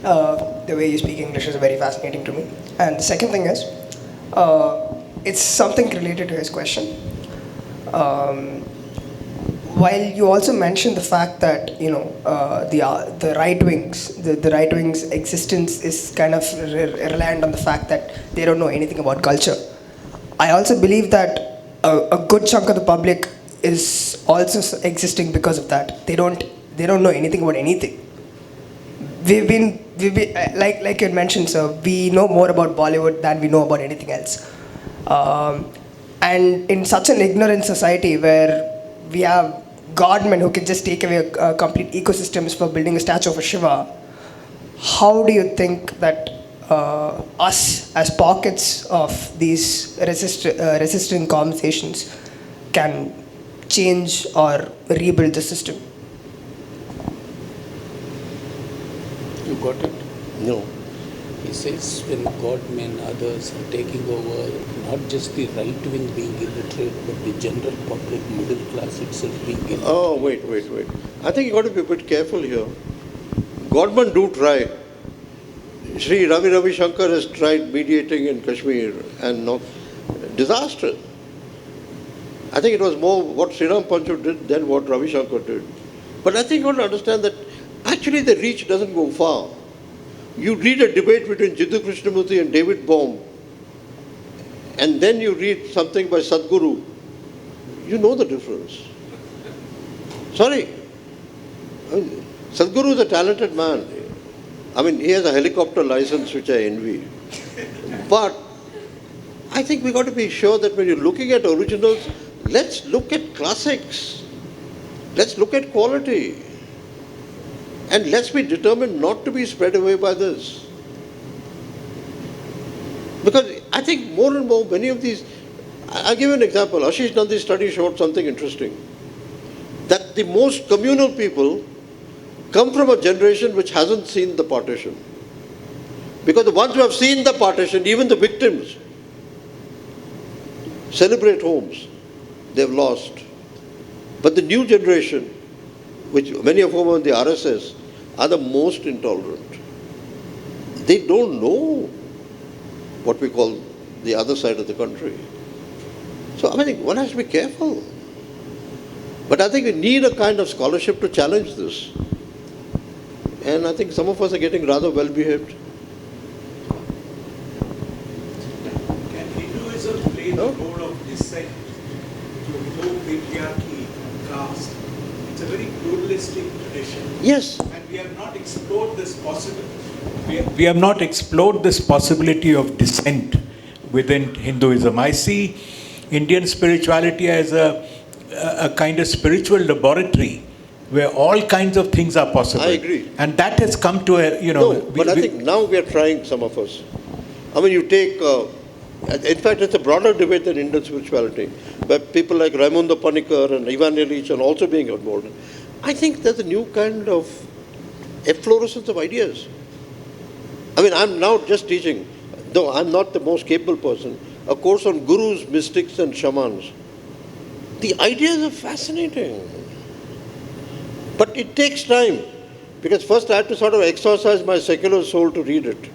The way you speak English is very fascinating to me. And the second thing is, it's something related to his question. While you also mentioned the fact that the right wing's existence is kind of reliant on the fact that they don't know anything about culture. I also believe that a good chunk of the public is also existing because of that. They don't know anything about anything. We've been like you had mentioned, sir. We know more about Bollywood than we know about anything else. And in such an ignorant society where we have godmen who can just take away complete ecosystems for building a statue of a Shiva, how do you think that us as pockets of these resistant conversations can change or rebuild the system? You got it? No. He says when God-men, others are taking over, not just the right wing being illiterate, but the general public, middle class itself being illiterate. Oh, wait. I think you got to be a bit careful here. Godmen do try. Sri Ravi Shankar has tried mediating in Kashmir and not disaster. I think it was more what Sriram Panchu did than what Ravi Shankar did. But I think you got to understand that actually the reach doesn't go far. You read a debate between Jiddu Krishnamurti and David Bohm, and then you read something by Sadhguru, you know the difference. Sorry. Sadhguru is a talented man. I mean, he has a helicopter license, which I envy. But I think we got to be sure that when you're looking at originals, let's look at classics. Let's look at quality. And let's be determined not to be spread away by this. Because I think more and more, many of these, I'll give you an example. Ashish Nandi's study showed something interesting. That the most communal people come from a generation which hasn't seen the partition. Because the ones who have seen the partition, even the victims, celebrate homes they've lost. But the new generation, which many of whom are in the RSS, are the most intolerant. They don't know what we call the other side of the country. So I mean, one has to be careful. But I think we need a kind of scholarship to challenge this. And I think some of us are getting rather well behaved. Can Hinduism play the role of dissent to remove patriarchy and caste? It's a very pluralistic tradition. Yes. And we have not explored this possibility. We have not explored this possibility of dissent within Hinduism. I see Indian spirituality as a kind of spiritual laboratory where all kinds of things are possible. I agree. And that has come to a, No, but I think now we are trying, some of us. I mean, you take, in fact, it's a broader debate than Indian spirituality, but people like Raimundo Panikkar and Ivan Illich are also being involved. I think there's a new kind of efflorescence of ideas. I mean, I'm now just teaching, though I'm not the most capable person, a course on gurus, mystics and shamans. The ideas are fascinating. But it takes time, because first I had to sort of exorcise my secular soul to read it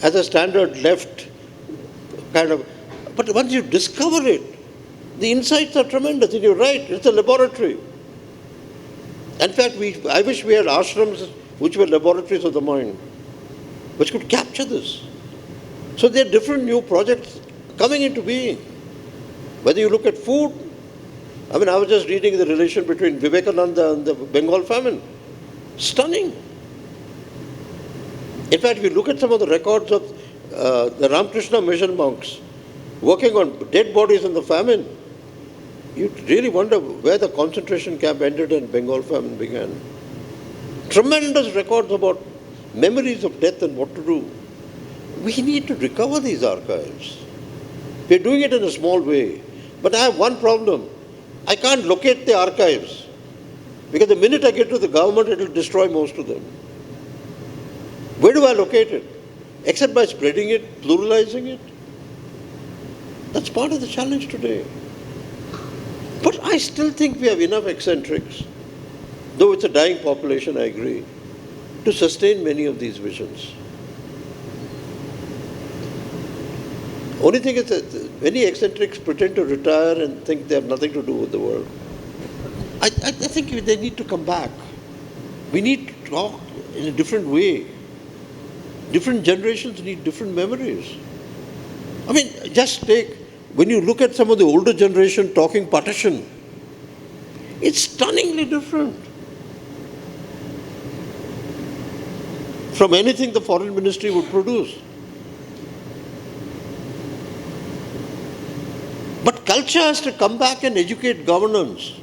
as a standard left kind of. But once you discover it, the insights are tremendous, and you're right, it's a laboratory. In fact, I wish we had ashrams which were laboratories of the mind, which could capture this. So there are different new projects coming into being. Whether you look at food, I mean, I was just reading the relation between Vivekananda and the Bengal famine. Stunning. In fact, if you look at some of the records of the Ramakrishna mission monks working on dead bodies in the famine, you really wonder where the concentration camp ended and Bengal famine began. Tremendous records about memories of death and what to do. We need to recover these archives. We're doing it in a small way. But I have one problem. I can't locate the archives, because the minute I get to the government, it will destroy most of them. Where do I locate it? Except by spreading it, pluralizing it. That's part of the challenge today. But I still think we have enough eccentrics. Though it's a dying population, I agree. to sustain many of these visions. Only thing is that many eccentrics pretend to retire and think they have nothing to do with the world. I think they need to come back. We need to talk in a different way. Different generations need different memories. I mean, just take, when you look at some of the older generation talking partition, it's stunningly different from anything the foreign ministry would produce. But culture has to come back and educate governance.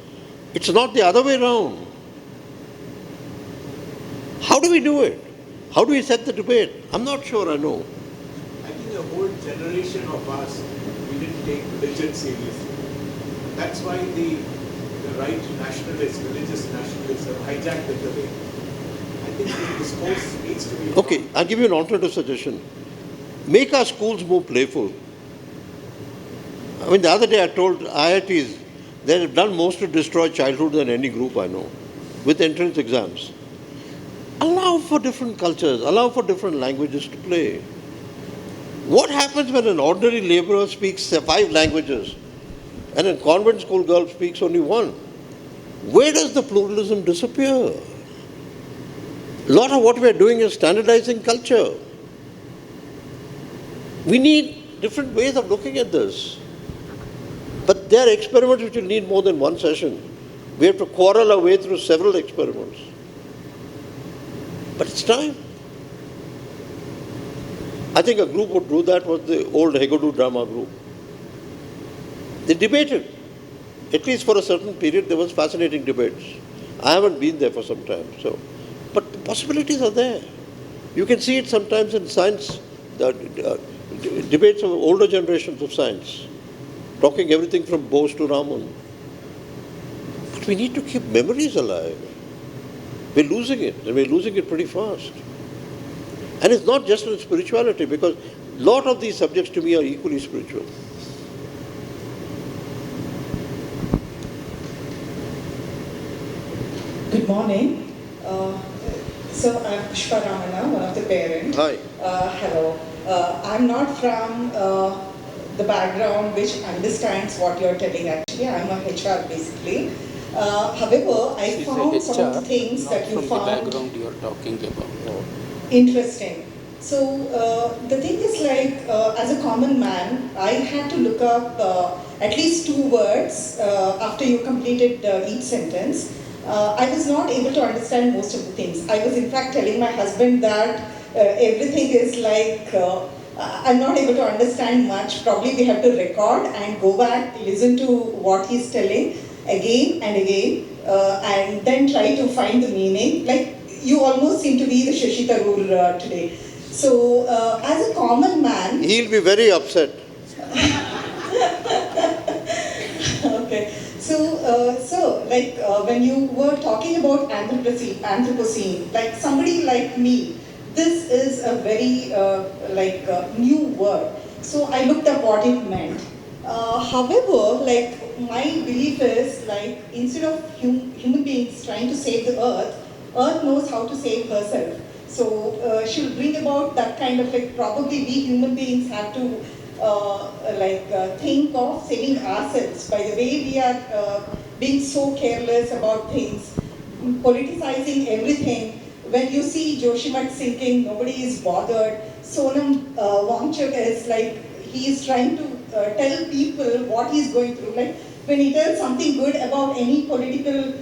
It's not the other way around. How do we do it? How do we set the debate? I'm not sure I know. I think the whole generation of us, we didn't take religion seriously. That's why the right nationalists, religious nationalists have hijacked the debate. I think the discourse needs to be... Okay, I'll give you an alternative suggestion. Make our schools more playful. I mean, the other day I told IITs, they have done more to destroy childhood than any group I know, with entrance exams. Allow for different cultures, allow for different languages to play. What happens when an ordinary laborer speaks 5 languages and a convent school girl speaks only 1? Where does the pluralism disappear? A lot of what we are doing is standardizing culture. We need different ways of looking at this. But there are experiments which will need more than one session. We have to quarrel our way through several experiments. But it's time. I think a group would do that was the old Hegodu drama group. They debated. At least for a certain period, there was fascinating debates. I haven't been there for some time. But the possibilities are there. You can see it sometimes in science, debates of older generations of science, talking everything from Bose to Raman. But we need to keep memories alive. We're losing it, and we're losing it pretty fast. And it's not just in spirituality, because a lot of these subjects to me are equally spiritual. Good morning. So I'm Pushpa Ramana, one of the parents. Hi. Hello. I'm not from the background which understands what you're telling actually. I'm a HR basically. However, I found some of the things that you found the background you are talking about. Interesting. So the thing is like, as a common man, I had to look up at least 2 words after you completed each sentence. I was not able to understand most of the things. I was in fact telling my husband that everything is like, I'm not able to understand much. Probably we have to record and go back, listen to what he's telling again and again, and then try to find the meaning. Like, you almost seem to be the Shashi Tharoor today. So, as a common man... He'll be very upset. Okay. So, when you were talking about Anthropocene, like somebody like me, this is a very new word. So I looked up what it meant. However, like my belief is like instead of human beings trying to save the earth, earth knows how to save herself. So she'll bring about that kind of like probably we human beings have to think of saving ourselves by the way we are being so careless about things, politicizing everything. When you see Joshimath sinking, nobody is bothered. Sonam Wangchuk is like, he is trying to tell people what he is going through. Like when he tells something good about any political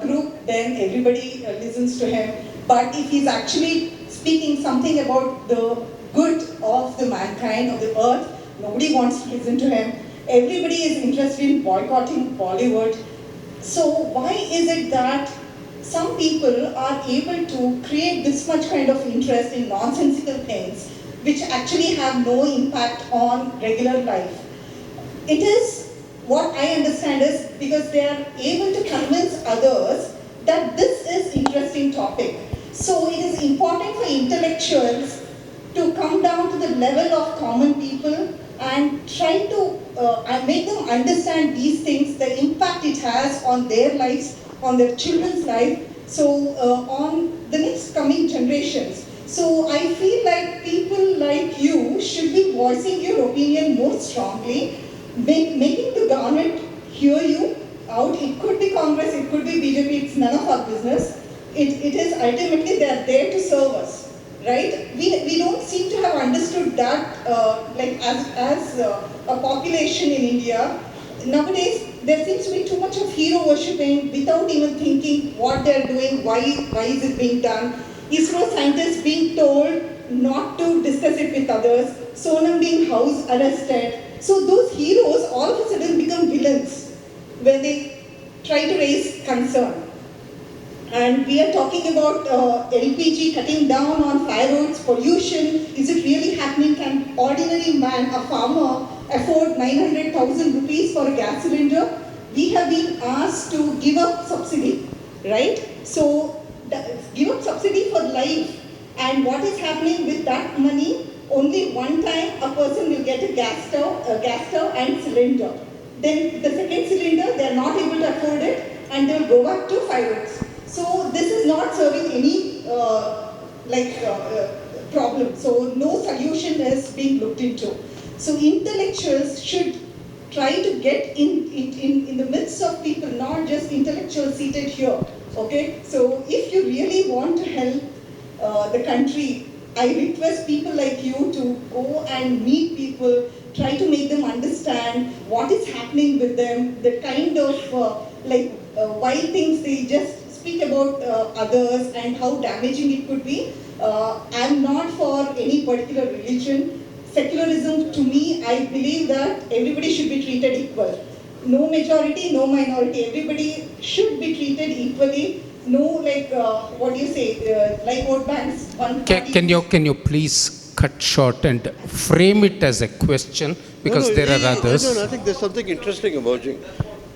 group, then everybody listens to him. But if he's actually speaking something about the good of the mankind, of the earth, nobody wants to listen to him. Everybody is interested in boycotting Bollywood. So why is it that some people are able to create this much kind of interest in nonsensical things which actually have no impact on regular life? It is, what I understand is because they are able to convince others that this is interesting topic. So it is important for intellectuals to come down to the level of common people and try to make them understand these things, the impact it has on their lives, on their children's life, So on the next coming generations. So I feel like people like you should be voicing your opinion more strongly, making the government hear you out. It could be Congress, it could be BJP, it's none of our business. It is ultimately they are there to serve us, right? We don't seem to have understood that like as a population in India. Nowadays, there seems to be too much of hero worshipping without even thinking what they're doing, why is it being done. ISRO scientists being told not to discuss it with others, Sonam being house arrested. So those heroes all of a sudden become villains when they try to raise concern. And we are talking about LPG cutting down on fire roads, pollution. Is it really happening? Can ordinary man, a farmer, afford 900,000 rupees for a gas cylinder? We have been asked to give up subsidy, right? So give up subsidy for life. And what is happening with that money? Only one time a person will get a gas stove and cylinder. Then the second cylinder, they are not able to afford it, and they will go back to fireworks. So this is not serving any problem. So no solution is being looked into. So intellectuals should try to get in the midst of people, not just intellectuals seated here. Okay. So if you really want to help the country, I request people like you to go and meet people, try to make them understand what is happening with them, the kind of wild things they just speak about others and how damaging it could be. I'm not for any particular religion. Secularism, to me, I believe that everybody should be treated equal. No majority, no minority. Everybody should be treated equally. No, what do you say, like vote banks. Can you please cut short and frame it as a question, because there are others. I think there's something interesting emerging.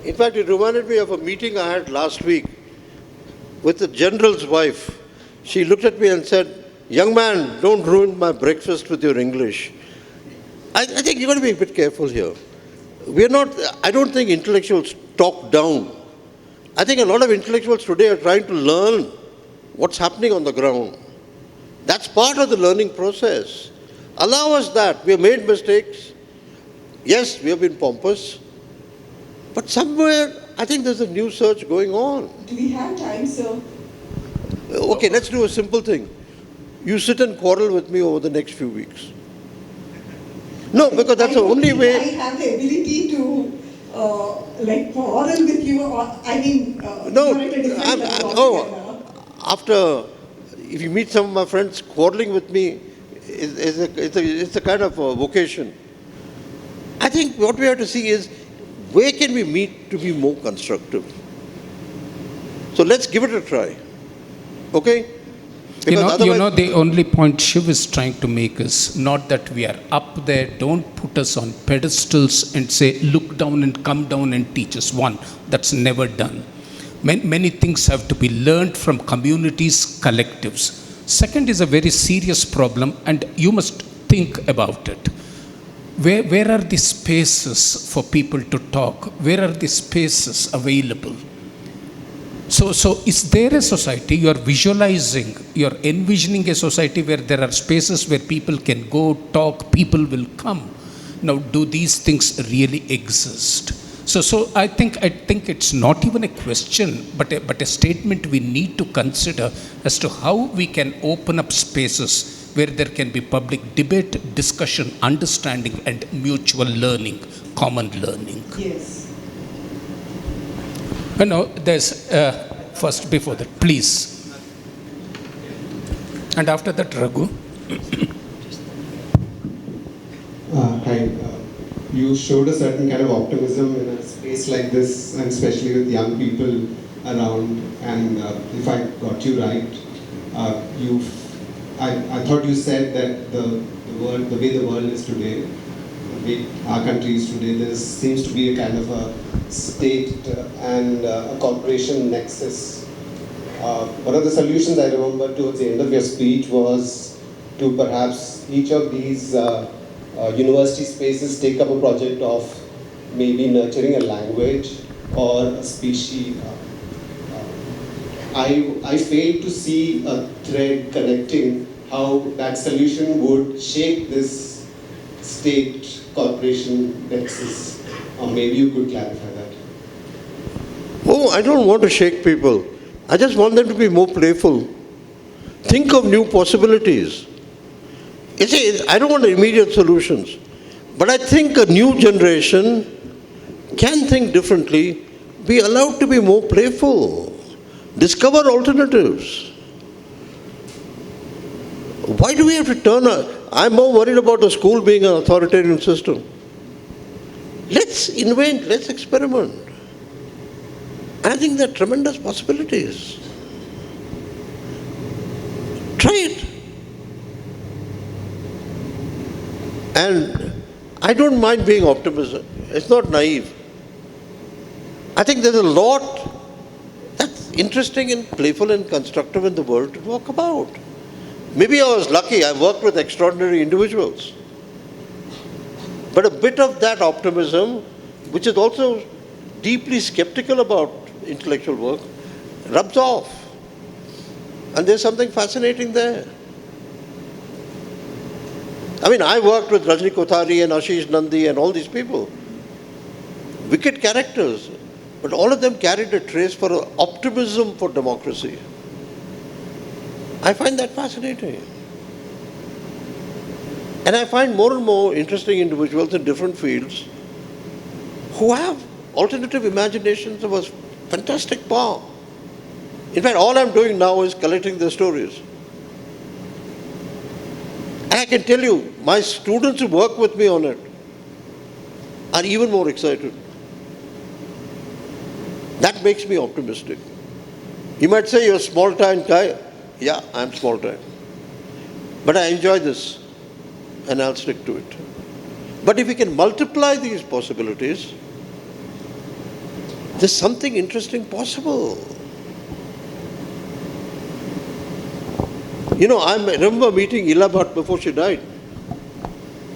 In fact, it reminded me of a meeting I had last week with the general's wife. She looked at me and said, "Young man, don't ruin my breakfast with your English." I think you've got to be a bit careful here. I don't think intellectuals talk down. I think a lot of intellectuals today are trying to learn what's happening on the ground. That's part of the learning process. Allow us that. We have made mistakes. Yes, we have been pompous. But somewhere, I think there's a new search going on. Do we have time, sir? Okay, let's do a simple thing. You sit and quarrel with me over the next few weeks. No, because that's the only way. I have the ability to quarrel with you. If you meet some of my friends, quarreling with me it's a kind of a vocation. I think what we have to see is where can we meet to be more constructive. So let's give it a try. Okay? The only point Shiv is trying to make is not that we are up there, don't put us on pedestals and say, look down and come down and teach us. One, that's never done. Many things have to be learned from communities, collectives. Second is a very serious problem, and you must think about it. Where are the spaces for people to talk? Where are the spaces available? So is there a society you are visualizing, you are envisioning a society where there are spaces where people can go, talk, people will come? Now, do these things really exist? So I think it's not even a question, but a statement we need to consider as to how we can open up spaces where there can be public debate, discussion, understanding, and mutual learning, common learning. Yes. No, there's first before that, please. And after that, Raghu. You showed a certain kind of optimism in a space like this, and especially with young people around. And if I got you right, I thought you said that the way the world is today, the way our country is today, there seems to be a kind of a state and a corporation nexus. One of the solutions I remember towards the end of your speech was to perhaps each of these university spaces take up a project of maybe nurturing a language or a species. I fail to see a thread connecting how that solution would shape this state corporation nexus. Or maybe you could clarify that. Oh, I don't want to shake people. I just want them to be more playful. Think of new possibilities. You see, I don't want immediate solutions. But I think a new generation can think differently, be allowed to be more playful, discover alternatives. Why do we have to turn I'm more worried about the school being an authoritarian system. Let's invent, let's experiment. I think there are tremendous possibilities. Try it. And I don't mind being optimistic. It's not naive. I think there's a lot that's interesting and playful and constructive in the world to talk about. Maybe I was lucky. I worked with extraordinary individuals. But a bit of that optimism, which is also deeply skeptical about intellectual work, rubs off. And there's something fascinating there. I mean, I worked with Rajni Kothari and Ashish Nandi and all these people. Wicked characters. But all of them carried a trace for optimism for democracy. I find that fascinating. And I find more and more interesting individuals in different fields who have alternative imaginations of a fantastic power. In fact, all I'm doing now is collecting their stories. And I can tell you, my students who work with me on it are even more excited. That makes me optimistic. You might say you're a small-time guy. Yeah, I'm small-time. But I enjoy this, and I'll stick to it. But if we can multiply these possibilities, there's something interesting possible. You know, I remember meeting Ila Bhatt before she died.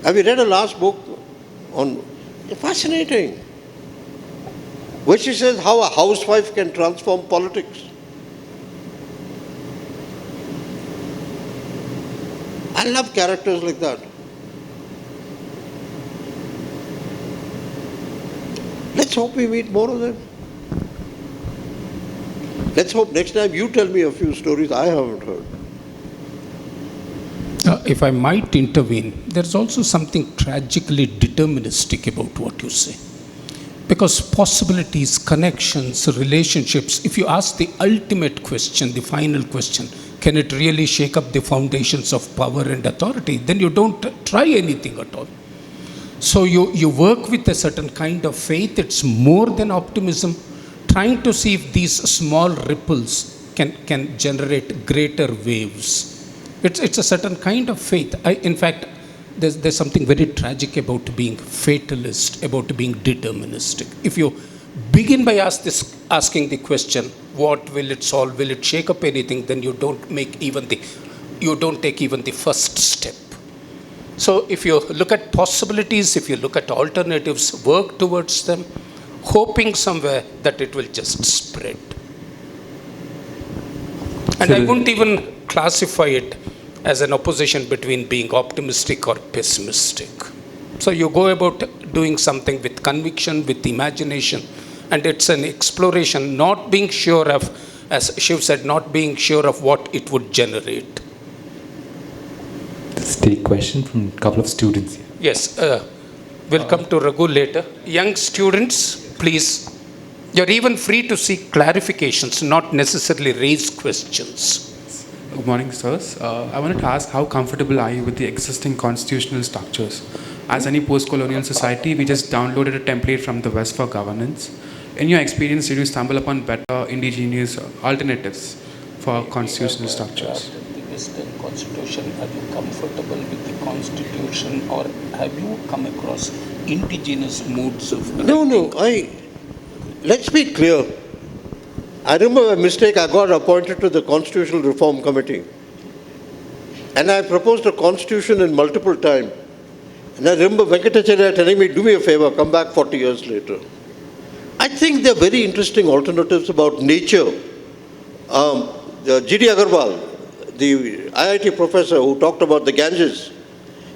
Have you read her last book? Fascinating. Where she says how a housewife can transform politics. I love characters like that. Let's hope we meet more of them. Let's hope next time you tell me a few stories I haven't heard. If I might intervene, there's also something tragically deterministic about what you say. Because possibilities, connections, relationships, if you ask the ultimate question, the final question, can it really shake up the foundations of power and authority? Then you don't try anything at all. So you work with a certain kind of faith. It's more than optimism, trying to see if these small ripples can generate greater waves. It's a certain kind of faith. In fact, there's something very tragic about being fatalist, about being deterministic. If you begin by asking the question, what will it solve? Will it shake up anything? Then you don't take even the first step. So if you look at possibilities, if you look at alternatives, work towards them, hoping somewhere that it will just spread. And I wouldn't even classify it as an opposition between being optimistic or pessimistic. So you go about doing something with conviction, with imagination, and it's an exploration, not being sure of, as Shiv said, not being sure of what it would generate. Let's take a question from a couple of students here. Yes, we'll come to Raghu later. Young students, please, you're even free to seek clarifications, not necessarily raise questions. Good morning, sirs. I wanted to ask, how comfortable are you with the existing constitutional structures? As any post-colonial society, we just downloaded a template from the West for governance. In your experience, did you stumble upon better indigenous alternatives for constitutional structures? The Western Constitution, are you comfortable with the Constitution, or have you come across indigenous modes of... No, let's be clear. I remember a mistake. I got appointed to the Constitutional Reform Committee. And I proposed a constitution in multiple times. And I remember Venkatacharya telling me, do me a favor, come back 40 years later. I think there are very interesting alternatives about nature G.D. Agarwal, the IIT professor who talked about the Ganges,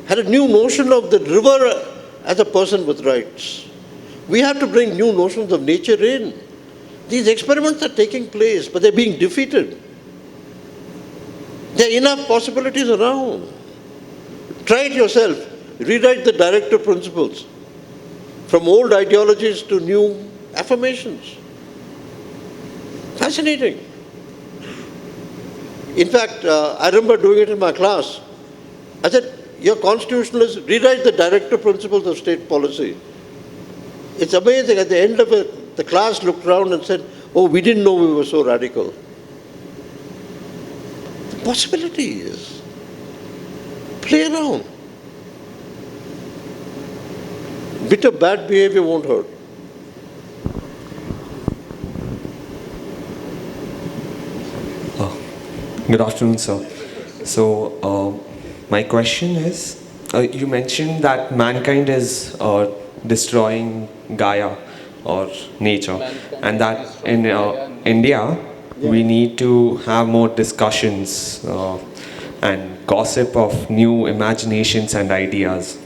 had a new notion of the river as a person with rights. We have to bring new notions of nature in. These experiments are taking place, but they're being defeated. There are enough possibilities around. Try it yourself. Rewrite the directive principles from old ideologies to new affirmations. Fascinating. In fact, I remember doing it in my class. I said, your constitutionalists, rewrite the directive principles of state policy. It's amazing. At the end of it, the class looked around and said, oh, we didn't know we were so radical. The possibility is, play around. Bit of bad behavior won't hurt. Good afternoon, sir. So, my question is, you mentioned that mankind is destroying Gaia or nature, and that in India, we need to have more discussions and gossip of new imaginations and ideas.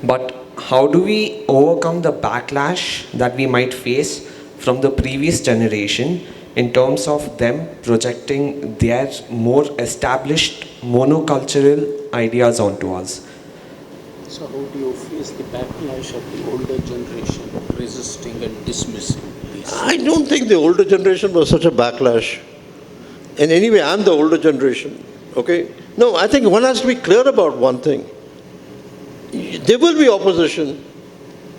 But how do we overcome the backlash that we might face from the previous generation in terms of them projecting their more established monocultural ideas onto us? So how do you face the backlash of the older generation resisting and dismissing these? I don't think the older generation was such a backlash. And anyway, I'm the older generation, okay? No, I think one has to be clear about one thing. There will be opposition.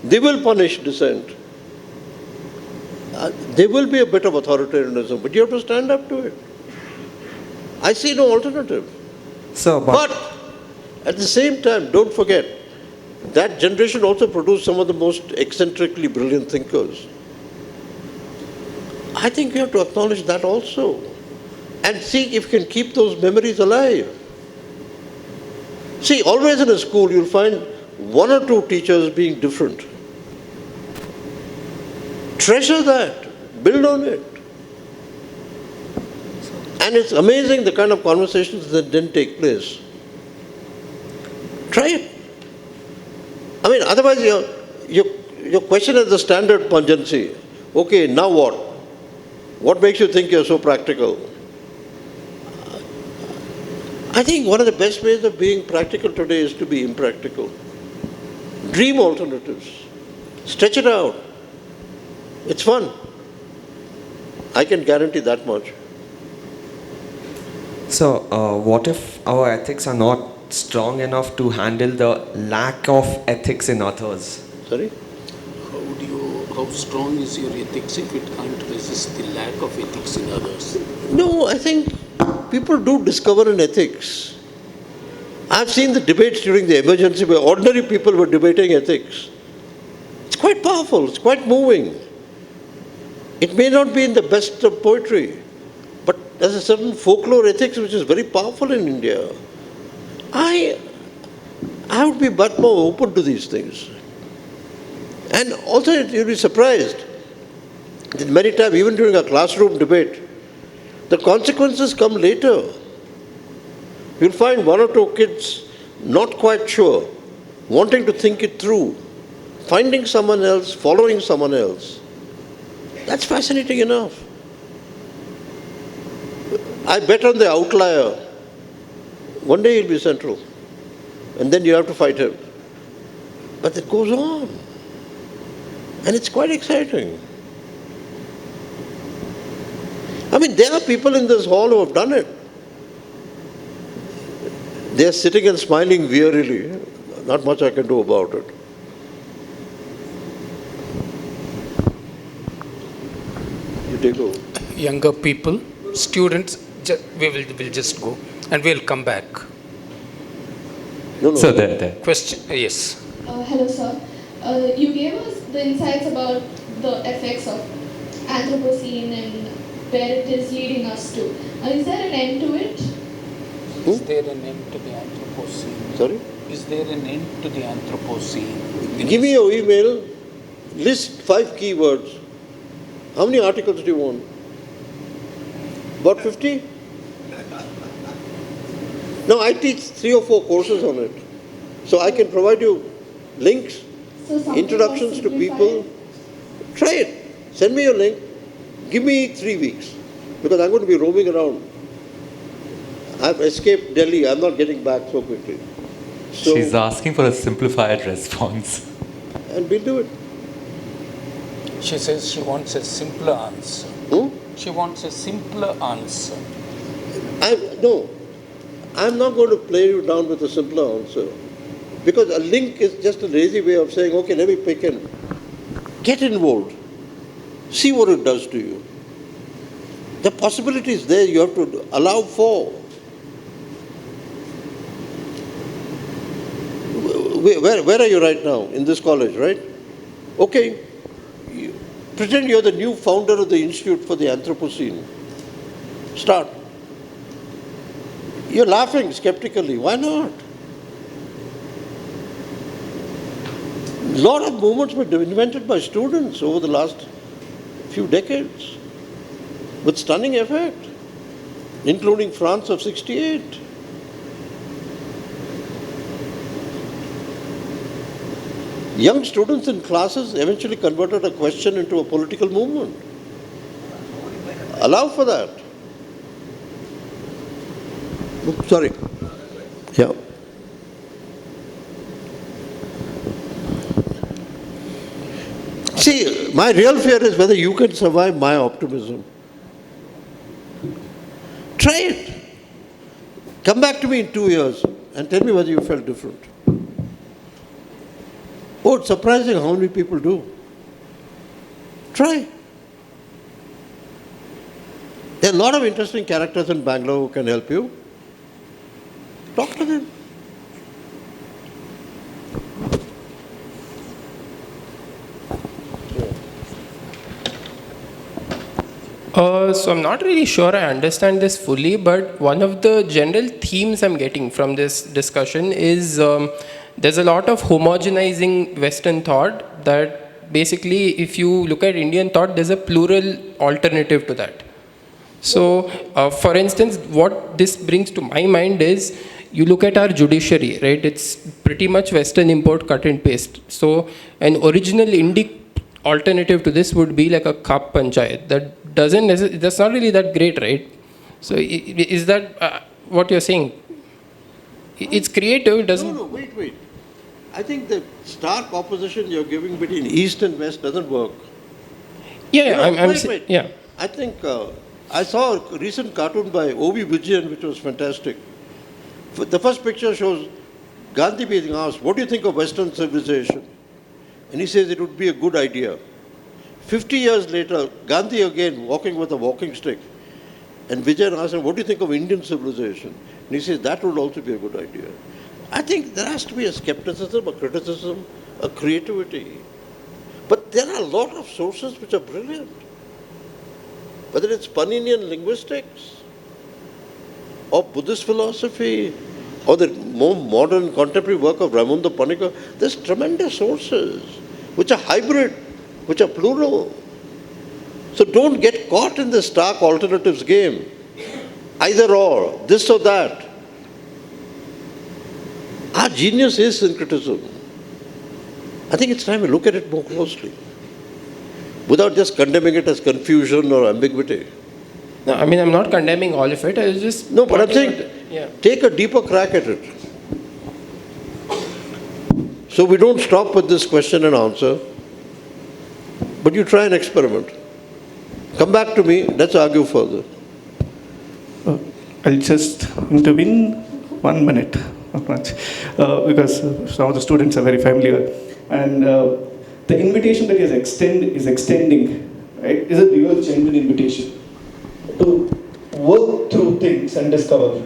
They will punish dissent. There will be a bit of authoritarianism, but you have to stand up to it. I see no alternative. So, but at the same time, don't forget, that generation also produced some of the most eccentrically brilliant thinkers. I think we have to acknowledge that also and see if we can keep those memories alive. See, always in a school you'll find one or two teachers being different. Treasure that, build on it. And it's amazing the kind of conversations that didn't take place. Try it. I mean, otherwise your question is the standard pungency. Okay, now what? What makes you think you're so practical? I think one of the best ways of being practical today is to be impractical. Dream alternatives. Stretch it out. It's fun. I can guarantee that much. So, what if our ethics are not strong enough to handle the lack of ethics in others? Sorry? How strong is your ethics if it can't resist the lack of ethics in others? No, I think people do discover an ethics. I've seen the debates during the emergency where ordinary people were debating ethics. It's quite powerful, it's quite moving. It may not be in the best of poetry, but there's a certain folklore ethics which is very powerful in India. I would be much more open to these things. And also you'll be surprised that many times, even during a classroom debate, the consequences come later. You'll find one or two kids not quite sure, wanting to think it through, finding someone else, following someone else. That's fascinating enough. I bet on the outlier. One day he'll be central. And then you have to fight him. But it goes on. And it's quite exciting. I mean, there are people in this hall who have done it. They are sitting and smiling wearily. Not much I can do about it. You take over. Younger people, students, we'll just go and we'll come back. No. So there. Question, yes. Hello, sir. You gave us the insights about the effects of Anthropocene and where it is leading us to. Is there an end to it? Is there an end to the Anthropocene? Sorry? Is there an end to the Anthropocene? Give me your email, list 5 keywords. How many articles do you want? About 50? No, I teach 3 or 4 courses on it. So I can provide you links, introductions to people. Try it. Send me your link. Give me 3 weeks. Because I'm going to be roaming around. I've escaped Delhi. I'm not getting back so quickly. So, She's asking for a simplified response. And we'll do it. She says she wants a simpler answer. She wants a simpler answer. No, I'm not going to play you down with a simpler answer. Because a link is just a lazy way of saying, okay, let me pick in. Get involved. See what it does to you. The possibility is there, you have to allow for. Where are you right now? In this college, right? Okay. Pretend you're the new founder of the Institute for the Anthropocene. Start. You're laughing skeptically. Why not? A lot of movements were invented by students over the last few decades with stunning effect, including France of '68. Young students in classes eventually converted a question into a political movement. Allow for that. Oops, sorry. Yeah. See, my real fear is whether you can survive my optimism. Try it. Come back to me in 2 years and tell me whether you felt different. Oh, it's surprising how many people do. Try. There are a lot of interesting characters in Bangalore who can help you. Talk to them. So I'm not really sure I understand this fully, but one of the general themes I'm getting from this discussion is there's a lot of homogenizing Western thought that basically if you look at Indian thought, there's a plural alternative to that. So for instance, what this brings to my mind is you look at our judiciary, right? It's pretty much Western import, cut and paste. So an original Indic alternative to this would be like a Khap Panchayat. That's not really that great, right? So is that what you're saying? It's creative, it doesn't... No, wait. I think the stark opposition you're giving between East and West doesn't work. Yeah, I think I saw a recent cartoon by O.V. Vijayan, which was fantastic. The first picture shows Gandhi being asked, what do you think of Western civilization? And he says it would be a good idea. 50 years later, Gandhi again walking with a walking stick. And Vijayan asked him, what do you think of Indian civilization? And he says that would also be a good idea. I think there has to be a skepticism, a criticism, a creativity. But there are a lot of sources which are brilliant. Whether it's Paninian linguistics, or Buddhist philosophy, or the more modern contemporary work of Raimundo Panikkar, there's tremendous sources which are hybrid, which are plural. So don't get caught in the stark alternatives game. Either or, this or that. Our genius is syncretism. I think it's time we look at it more closely, without just condemning it as confusion or ambiguity. No, I mean, I'm not condemning all of it. I was just... No, but I'm saying, take a deeper crack at it. So we don't stop with this question and answer, but you try and experiment. Come back to me, let's argue further. I'll just intervene 1 minute, not much, because some of the students are very familiar. And the invitation that is extending, right, is a real genuine invitation to work through things and discover.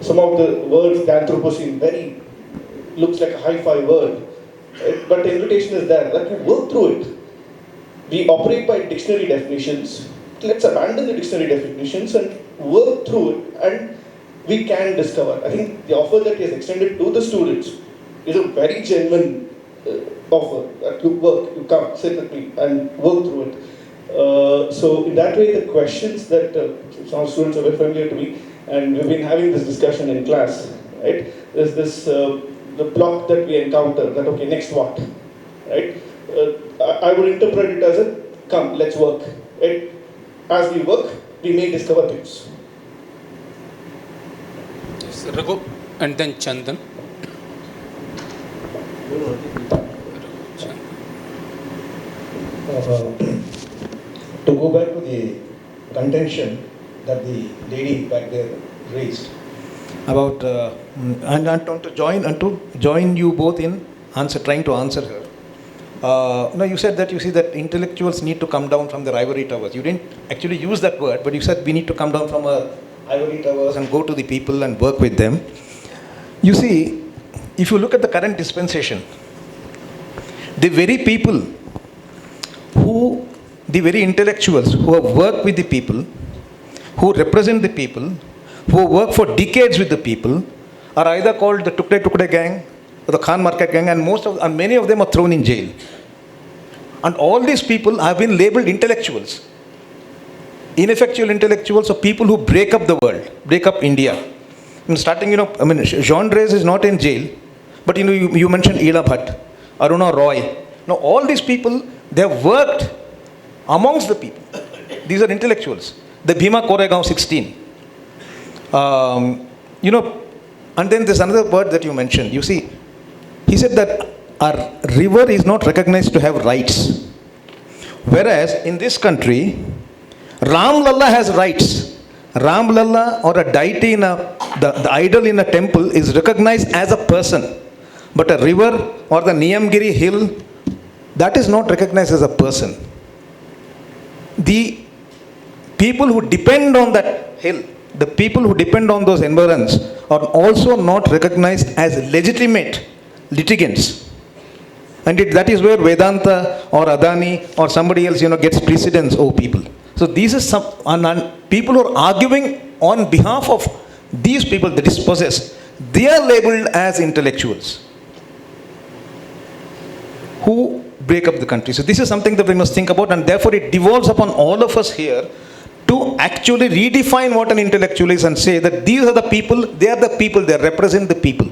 Some of the words, the Anthropocene, very looks like a hi-fi word, right? But the invitation is there. Let me work through it. We operate by dictionary definitions. Let's abandon the dictionary definitions and work through it, and we can discover. I think the offer that is extended to the students is a very genuine offer that you come, sit with me and work through it. So in that way, the questions that some students are very familiar to me, and we've been having this discussion in class, right? There's this, the block that we encounter, that okay, next what, right? I would interpret it as a, come, let's work. Right? As we work, we may discover things. Yes, Raghu, and then Chandan. To go back to the contention that the lady back there raised about, and to join you both in trying to answer her. No, you said that you see that intellectuals need to come down from their ivory towers. You didn't actually use that word, but you said we need to come down from our ivory towers and go to the people and work with them. You see, if you look at the current dispensation, the very people the very intellectuals who have worked with the people, who represent the people, who work for decades with the people, are either called the Tukde Tukde gang or the Khan Market gang, and many of them are thrown in jail. And all these people have been labeled intellectuals, ineffectual intellectuals, or people who break up the world, break up India. Jean Drèze is not in jail, but you mentioned Ela Bhatt, Aruna Roy. Now all these people, they have worked amongst the people. These are intellectuals. The Bhima Koregaon 16. And then there's another word that you mentioned. You see, he said that our river is not recognized to have rights. Whereas in this country, Ram Lalla has rights. Ram Lalla, or a deity the idol in a temple, is recognized as a person. But a river or the Niyamgiri hill, that is not recognized as a person. The people who depend on that hill, the people who depend on those environs, are also not recognized as legitimate litigants. And that is where Vedanta or Adani or somebody else, gets precedence over people. So these are some people who are arguing on behalf of these people, the dispossessed. They are labeled as intellectuals who break up the country. So this is something that we must think about, and therefore it devolves upon all of us here to actually redefine what an intellectual is and say that these are the people, they represent the people.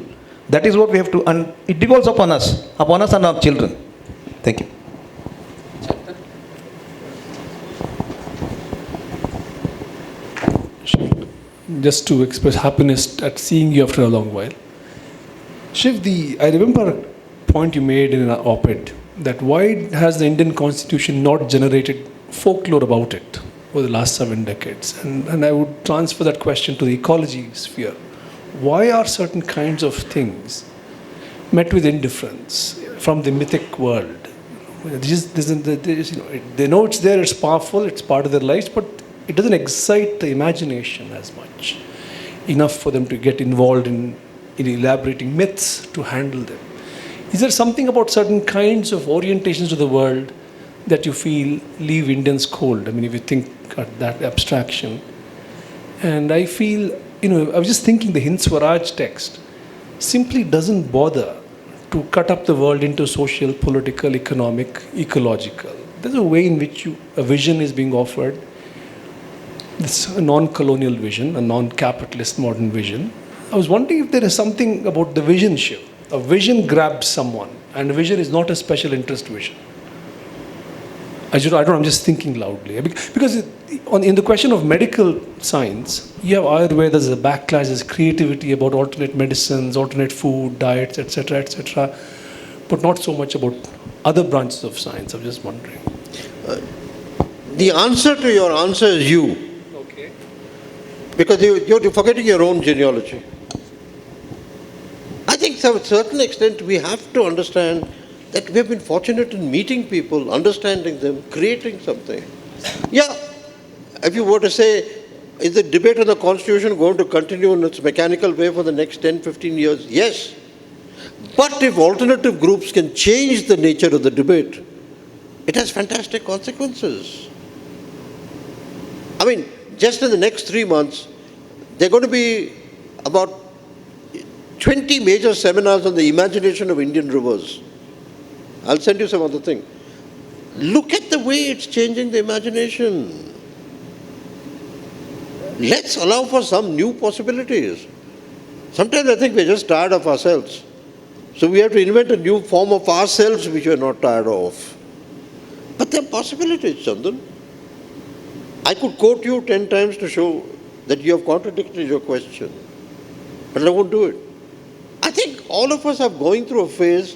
That is what we have to, and it devolves upon us and our children. Thank you. Just to express happiness at seeing you after a long while. Shiv, I remember a point you made in an op-ed, that why has the Indian Constitution not generated folklore about it over the last 7 decades? And I would transfer that question to the ecology sphere. Why are certain kinds of things met with indifference from the mythic world? They know it's there, it's powerful, it's part of their lives, but it doesn't excite the imagination as much, enough for them to get involved in elaborating myths to handle them. Is there something about certain kinds of orientations to the world that you feel leave Indians cold? I mean, if you think at that abstraction. And I feel, I was just thinking the Hind Swaraj text simply doesn't bother to cut up the world into social, political, economic, ecological. There's a way in which a vision is being offered. It's a non-colonial vision, a non-capitalist modern vision. I was wondering if there is something about the vision shift. A vision grabs someone, and a vision is not a special interest vision. I'm just thinking loudly. Because in the question of medical science, you have Ayurveda, there's a backlash, there's creativity about alternate medicines, alternate food, diets, etc., but not so much about other branches of science. I'm just wondering. The answer to your answer is you. Okay. Because you're forgetting your own genealogy. I think to a certain extent we have to understand that we have been fortunate in meeting people, understanding them, creating something. Yeah, if you were to say, is the debate on the Constitution going to continue in its mechanical way for the next 10, 15 years? Yes. But if alternative groups can change the nature of the debate, it has fantastic consequences. I mean, just in the next 3 months, there are going to be about 20 major seminars on the imagination of Indian rivers. I'll send you some other thing. Look at the way it's changing the imagination. Let's allow for some new possibilities. Sometimes I think we're just tired of ourselves. So we have to invent a new form of ourselves which we're not tired of. But there are possibilities, Chandan. I could quote you 10 times to show that you have contradicted your question. But I won't do it. I think all of us are going through a phase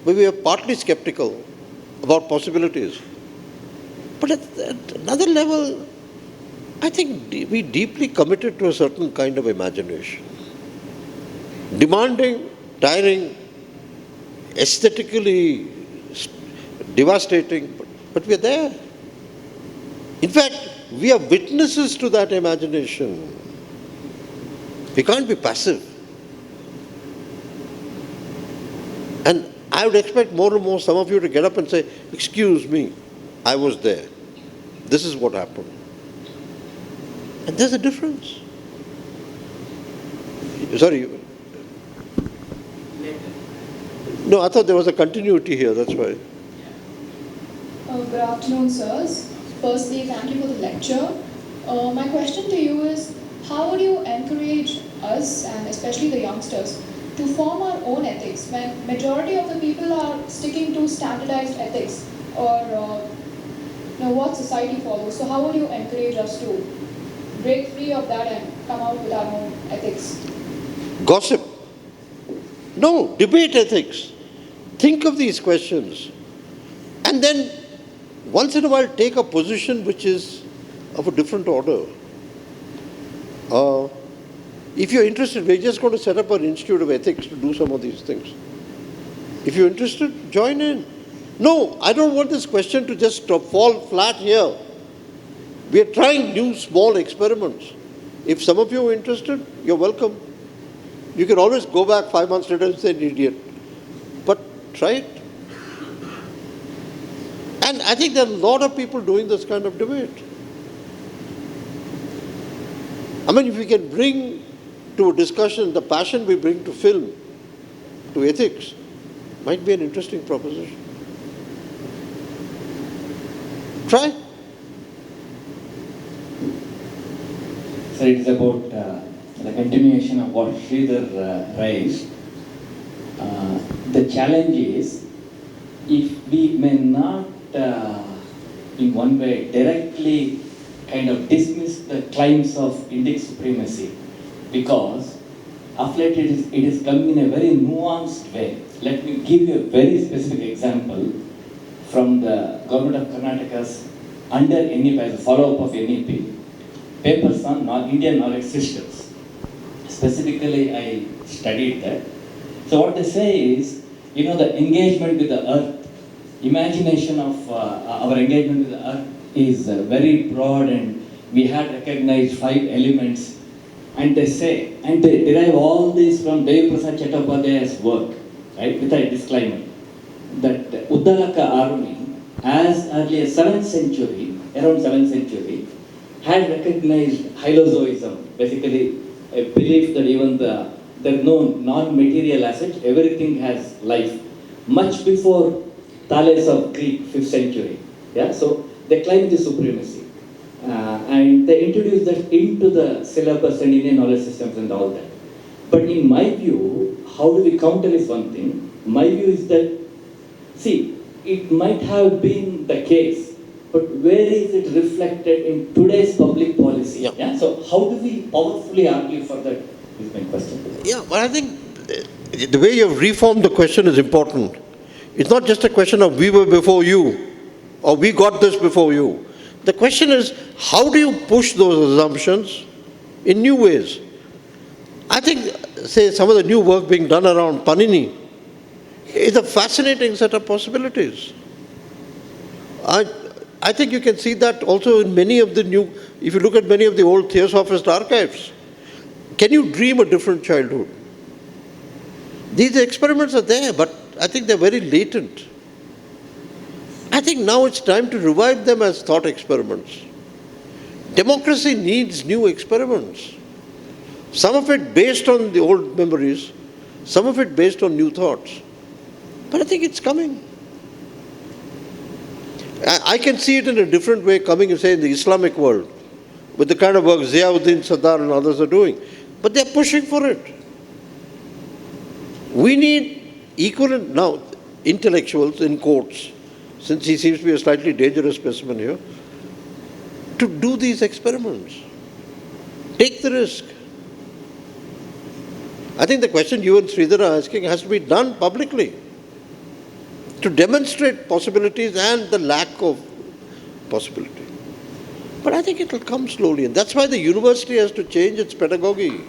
where we are partly skeptical about possibilities. But at another level, I think we deeply committed to a certain kind of imagination. Demanding, tiring, aesthetically devastating, but we're there. In fact, we are witnesses to that imagination. We can't be passive. And I would expect more and more some of you to get up and say, excuse me, I was there. This is what happened. And there's a difference. Sorry. No, I thought there was a continuity here, that's why. Good afternoon, sirs. Firstly, thank you for the lecture. My question to you is, how would you encourage us, and especially the youngsters, to form our own ethics when majority of the people are sticking to standardized ethics or what society follows? So how would you encourage us to break free of that and come out with our own ethics? Gossip. No, debate ethics. Think of these questions. And then once in a while take a position which is of a different order. If you're interested, we're just going to set up an institute of ethics to do some of these things. If you're interested, join in. No, I don't want this question to just fall flat here. We are trying new small experiments. If some of you are interested, you're welcome. You can always go back 5 months later and say, an idiot. But try it. And I think there are a lot of people doing this kind of debate. I mean, if we can bring to a discussion the passion we bring to film, to ethics, might be an interesting proposition. Try. So it's about the continuation of what Sridhar raised. The challenge is, if we may not in one way directly kind of dismiss the claims of Indic supremacy, because of late it is coming in a very nuanced way. Let me give you a very specific example from the government of Karnataka's under NEP, as a follow-up of NEP, papers on Indian knowledge systems. Specifically, I studied that. So what they say is, the engagement with the earth, imagination of our engagement with the earth is very broad, and we had recognized 5 elements. And they say, and they derive all this from Devi Prasad Chattopadhyay's work, right, with a disclaimer, that Uddalaka army, as early as 7th century, around 7th century, had recognized hylozoism, basically a belief that even there are no non-material assets, everything has life, much before Thales of Greek, 5th century. Yeah, so they claim the supremacy. And they introduced that into the syllabus and Indian knowledge systems and all that. But in my view, how do we counter is one thing. My view is that, see, it might have been the case, but where is it reflected in today's public policy? Yeah? So how do we powerfully argue for that is my question. Yeah, but I think the way you have reformed the question is important. It's not just a question of we were before you, or we got this before you. The question is, how do you push those assumptions in new ways? I think, say, some of the new work being done around Panini is a fascinating set of possibilities. I think you can see that also in many of the new, if you look at many of the old Theosophist archives. Can you dream a different childhood? These experiments are there, but I think they're very latent. I think now it's time to revive them as thought experiments. Democracy needs new experiments. Some of it based on the old memories, some of it based on new thoughts. But I think it's coming. I can see it in a different way coming, say, in the Islamic world, with the kind of work Ziauddin Sadar and others are doing. But they're pushing for it. We need equivalent, now, intellectuals in courts, since he seems to be a slightly dangerous specimen here, to do these experiments. Take the risk. I think the question you and Sridhar are asking has to be done publicly to demonstrate possibilities and the lack of possibility. But I think it will come slowly, and that's why the university has to change its pedagogy.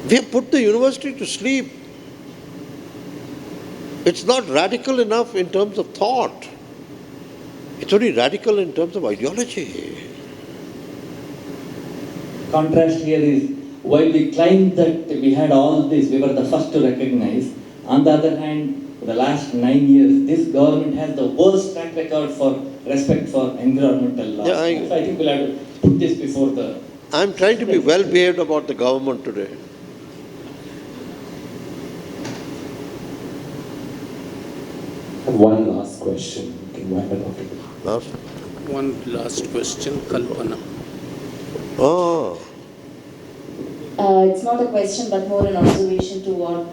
We have put the university to sleep. It's not radical enough in terms of thought. It's only radical in terms of ideology. Contrast here is, while we claim that we had all this, we were the first to recognize. On the other hand, for the last 9 years, this government has the worst track record for respect for environmental laws. Yeah, I think we'll have to put this before the... I'm trying to be well behaved about the government today. One last question. Can wind it up. Last? One last question, Kalpana. Oh. It's not a question but more an observation to what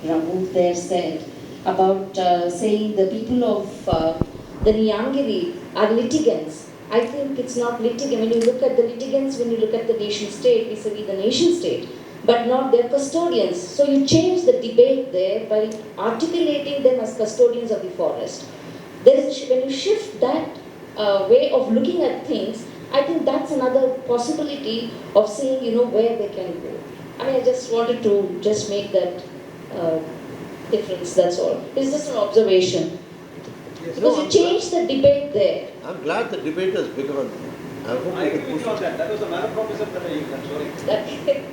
Raghub there said about saying the people of the Niyangiri are litigants. I think it's not litigant. When you look at the litigants, when you look at the nation state, vis-a-vis the nation state, but not their custodians. So you change the debate there by articulating them as custodians of the forest. When you shift that way of looking at things, I think that's another possibility of seeing, where they can go. I mean, I just wanted to just make that difference, that's all. It's just an observation. Yes, because you change the debate there. I'm glad the debate has begun. I agree with you on that. That was a malapropism that I used, sorry.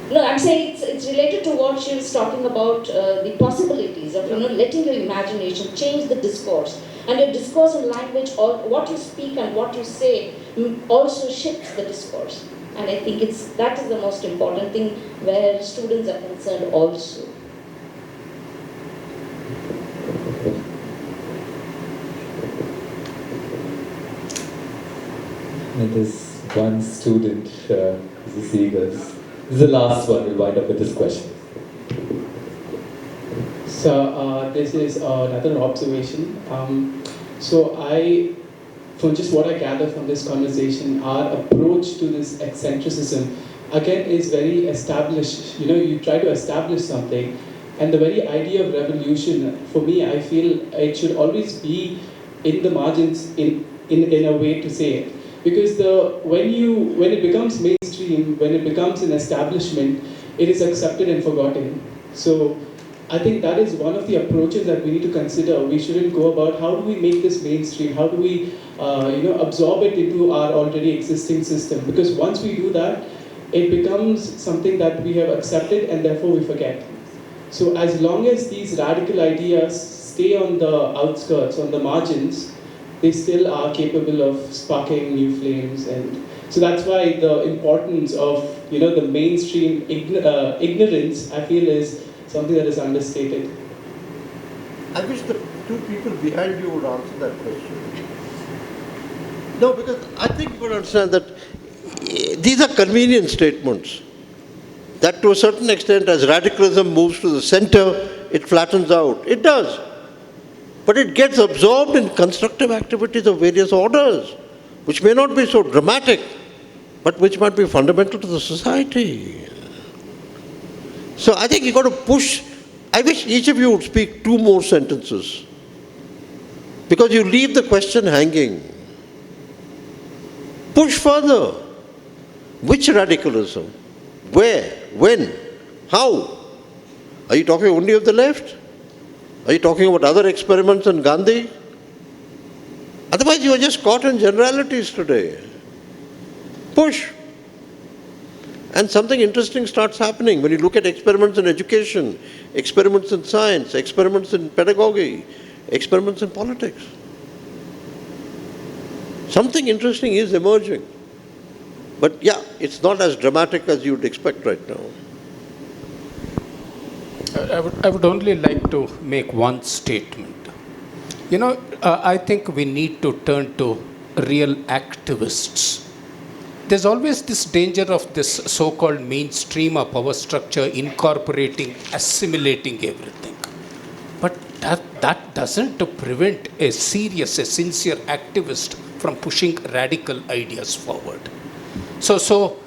No, I'm saying it's related to what she was talking about, the possibilities of, letting your imagination change the discourse. And your discourse and language, or what you speak and what you say, also shifts the discourse. And I think that is the most important thing where students are concerned also. There's one student, this is the last one. We'll wind up with this question. So this is another observation. From just what I gather from this conversation, our approach to this eccentricism, again, is very established. You try to establish something, and the very idea of revolution, for me, I feel it should always be in the margins in a way to say it. Because when it becomes mainstream, when it becomes an establishment, it is accepted and forgotten. So I think that is one of the approaches that we need to consider. We shouldn't go about how do we make this mainstream, how do we absorb it into our already existing system. Because once we do that, it becomes something that we have accepted and therefore we forget. So as long as these radical ideas stay on the outskirts, on the margins, they still are capable of sparking new flames. And so that's why the importance of the mainstream ignorance, I feel, is something that is understated. I wish the two people behind you would answer that question. No, because I think you would understand that these are convenient statements. That to a certain extent, as radicalism moves to the center, it flattens out. It does. But it gets absorbed in constructive activities of various orders, which may not be so dramatic, but which might be fundamental to the society. So I think you've got to push. I wish each of you would speak 2 more sentences, because you leave the question hanging. Push further. Which radicalism? Where? When? How? Are you talking only of the left? Are you talking about other experiments on Gandhi? Otherwise you are just caught in generalities today. Push. And something interesting starts happening when you look at experiments in education, experiments in science, experiments in pedagogy, experiments in politics. Something interesting is emerging. But yeah, it's not as dramatic as you'd expect right now. I would only like to make one statement. I think we need to turn to real activists. There's always this danger of this so-called mainstream of power structure incorporating, assimilating everything. But that doesn't prevent a serious, a sincere activist from pushing radical ideas forward. So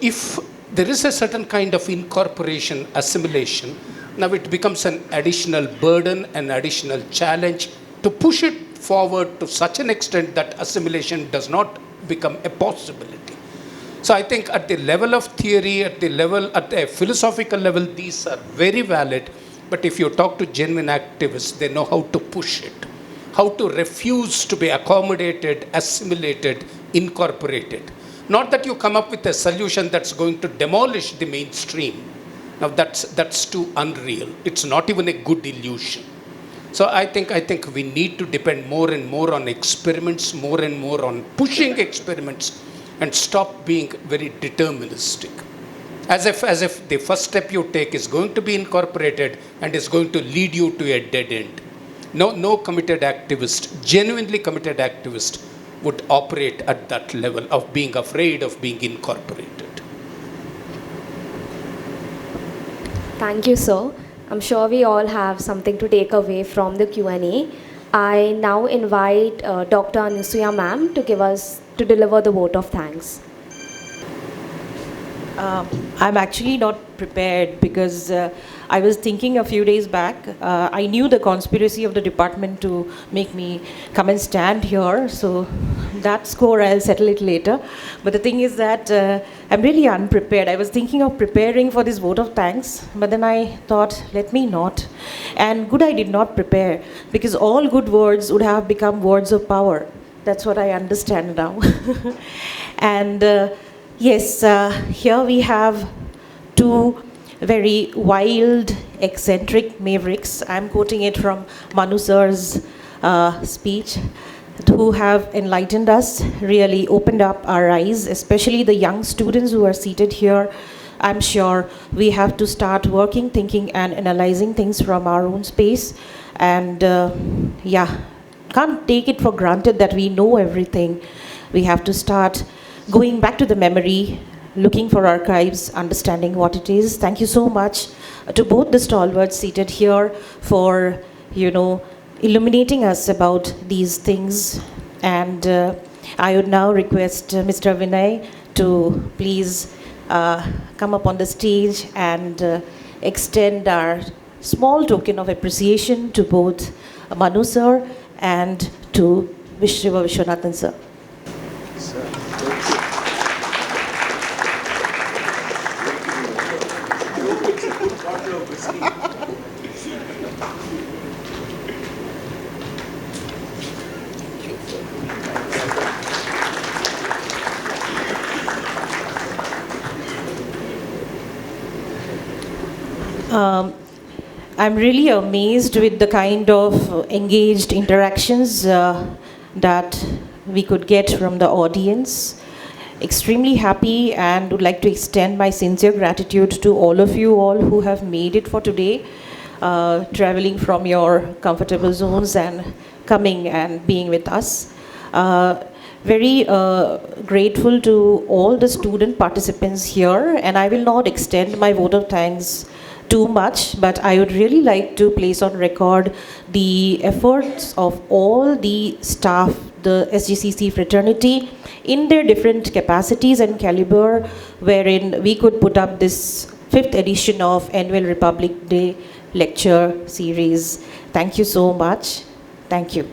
if there is a certain kind of incorporation, assimilation, now it becomes an additional burden, an additional challenge to push it forward to such an extent that assimilation does not become a possibility. So I think at the level of theory, at a philosophical level, these are very valid. But if you talk to genuine activists, they know how to push it, how to refuse to be accommodated, assimilated, incorporated. Not that you come up with a solution that's going to demolish the mainstream. Now that's too unreal. It's not even a good illusion. So I think we need to depend more and more on experiments, more and more on pushing experiments, and stop being very deterministic. As if the first step you take is going to be incorporated and is going to lead you to a dead end. No committed activist, genuinely committed activist, would operate at that level of being afraid of being incorporated. Thank you, sir. I'm sure we all have something to take away from the Q&A. I now invite Dr. Anusuya ma'am to deliver the vote of thanks. I'm actually not prepared because I was thinking a few days back. I knew the conspiracy of the department to make me come and stand here, so that score I'll settle it later. But the thing is that I'm really unprepared. I was thinking of preparing for this vote of thanks, but then I thought, let me not. And good I did not prepare, because all good words would have become words of power. That's what I understand now. And yes, here we have two very wild, eccentric mavericks. I'm quoting it from Manu sir's speech, who have enlightened us, really opened up our eyes, especially the young students who are seated here. I'm sure we have to start working, thinking and analyzing things from our own space. And can't take it for granted that we know everything. We have to start going back to the memory, looking for archives, understanding what it is. Thank you so much to both the stalwarts seated here for, illuminating us about these things. And I would now request Mr. Vinay to please come up on the stage and extend our small token of appreciation to both Manu sir and to Shiva Vishwanathan sir. I'm really amazed with the kind of engaged interactions that we could get from the audience. Extremely happy and would like to extend my sincere gratitude to all of you all who have made it for today, traveling from your comfortable zones and coming and being with us. Very grateful to all the student participants here, and I will not extend my vote of thanks too much, but I would really like to place on record the efforts of all the staff, the SGCC fraternity, in their different capacities and caliber, wherein we could put up this 5th edition of Annual Republic Day lecture series. Thank you so much. Thank you.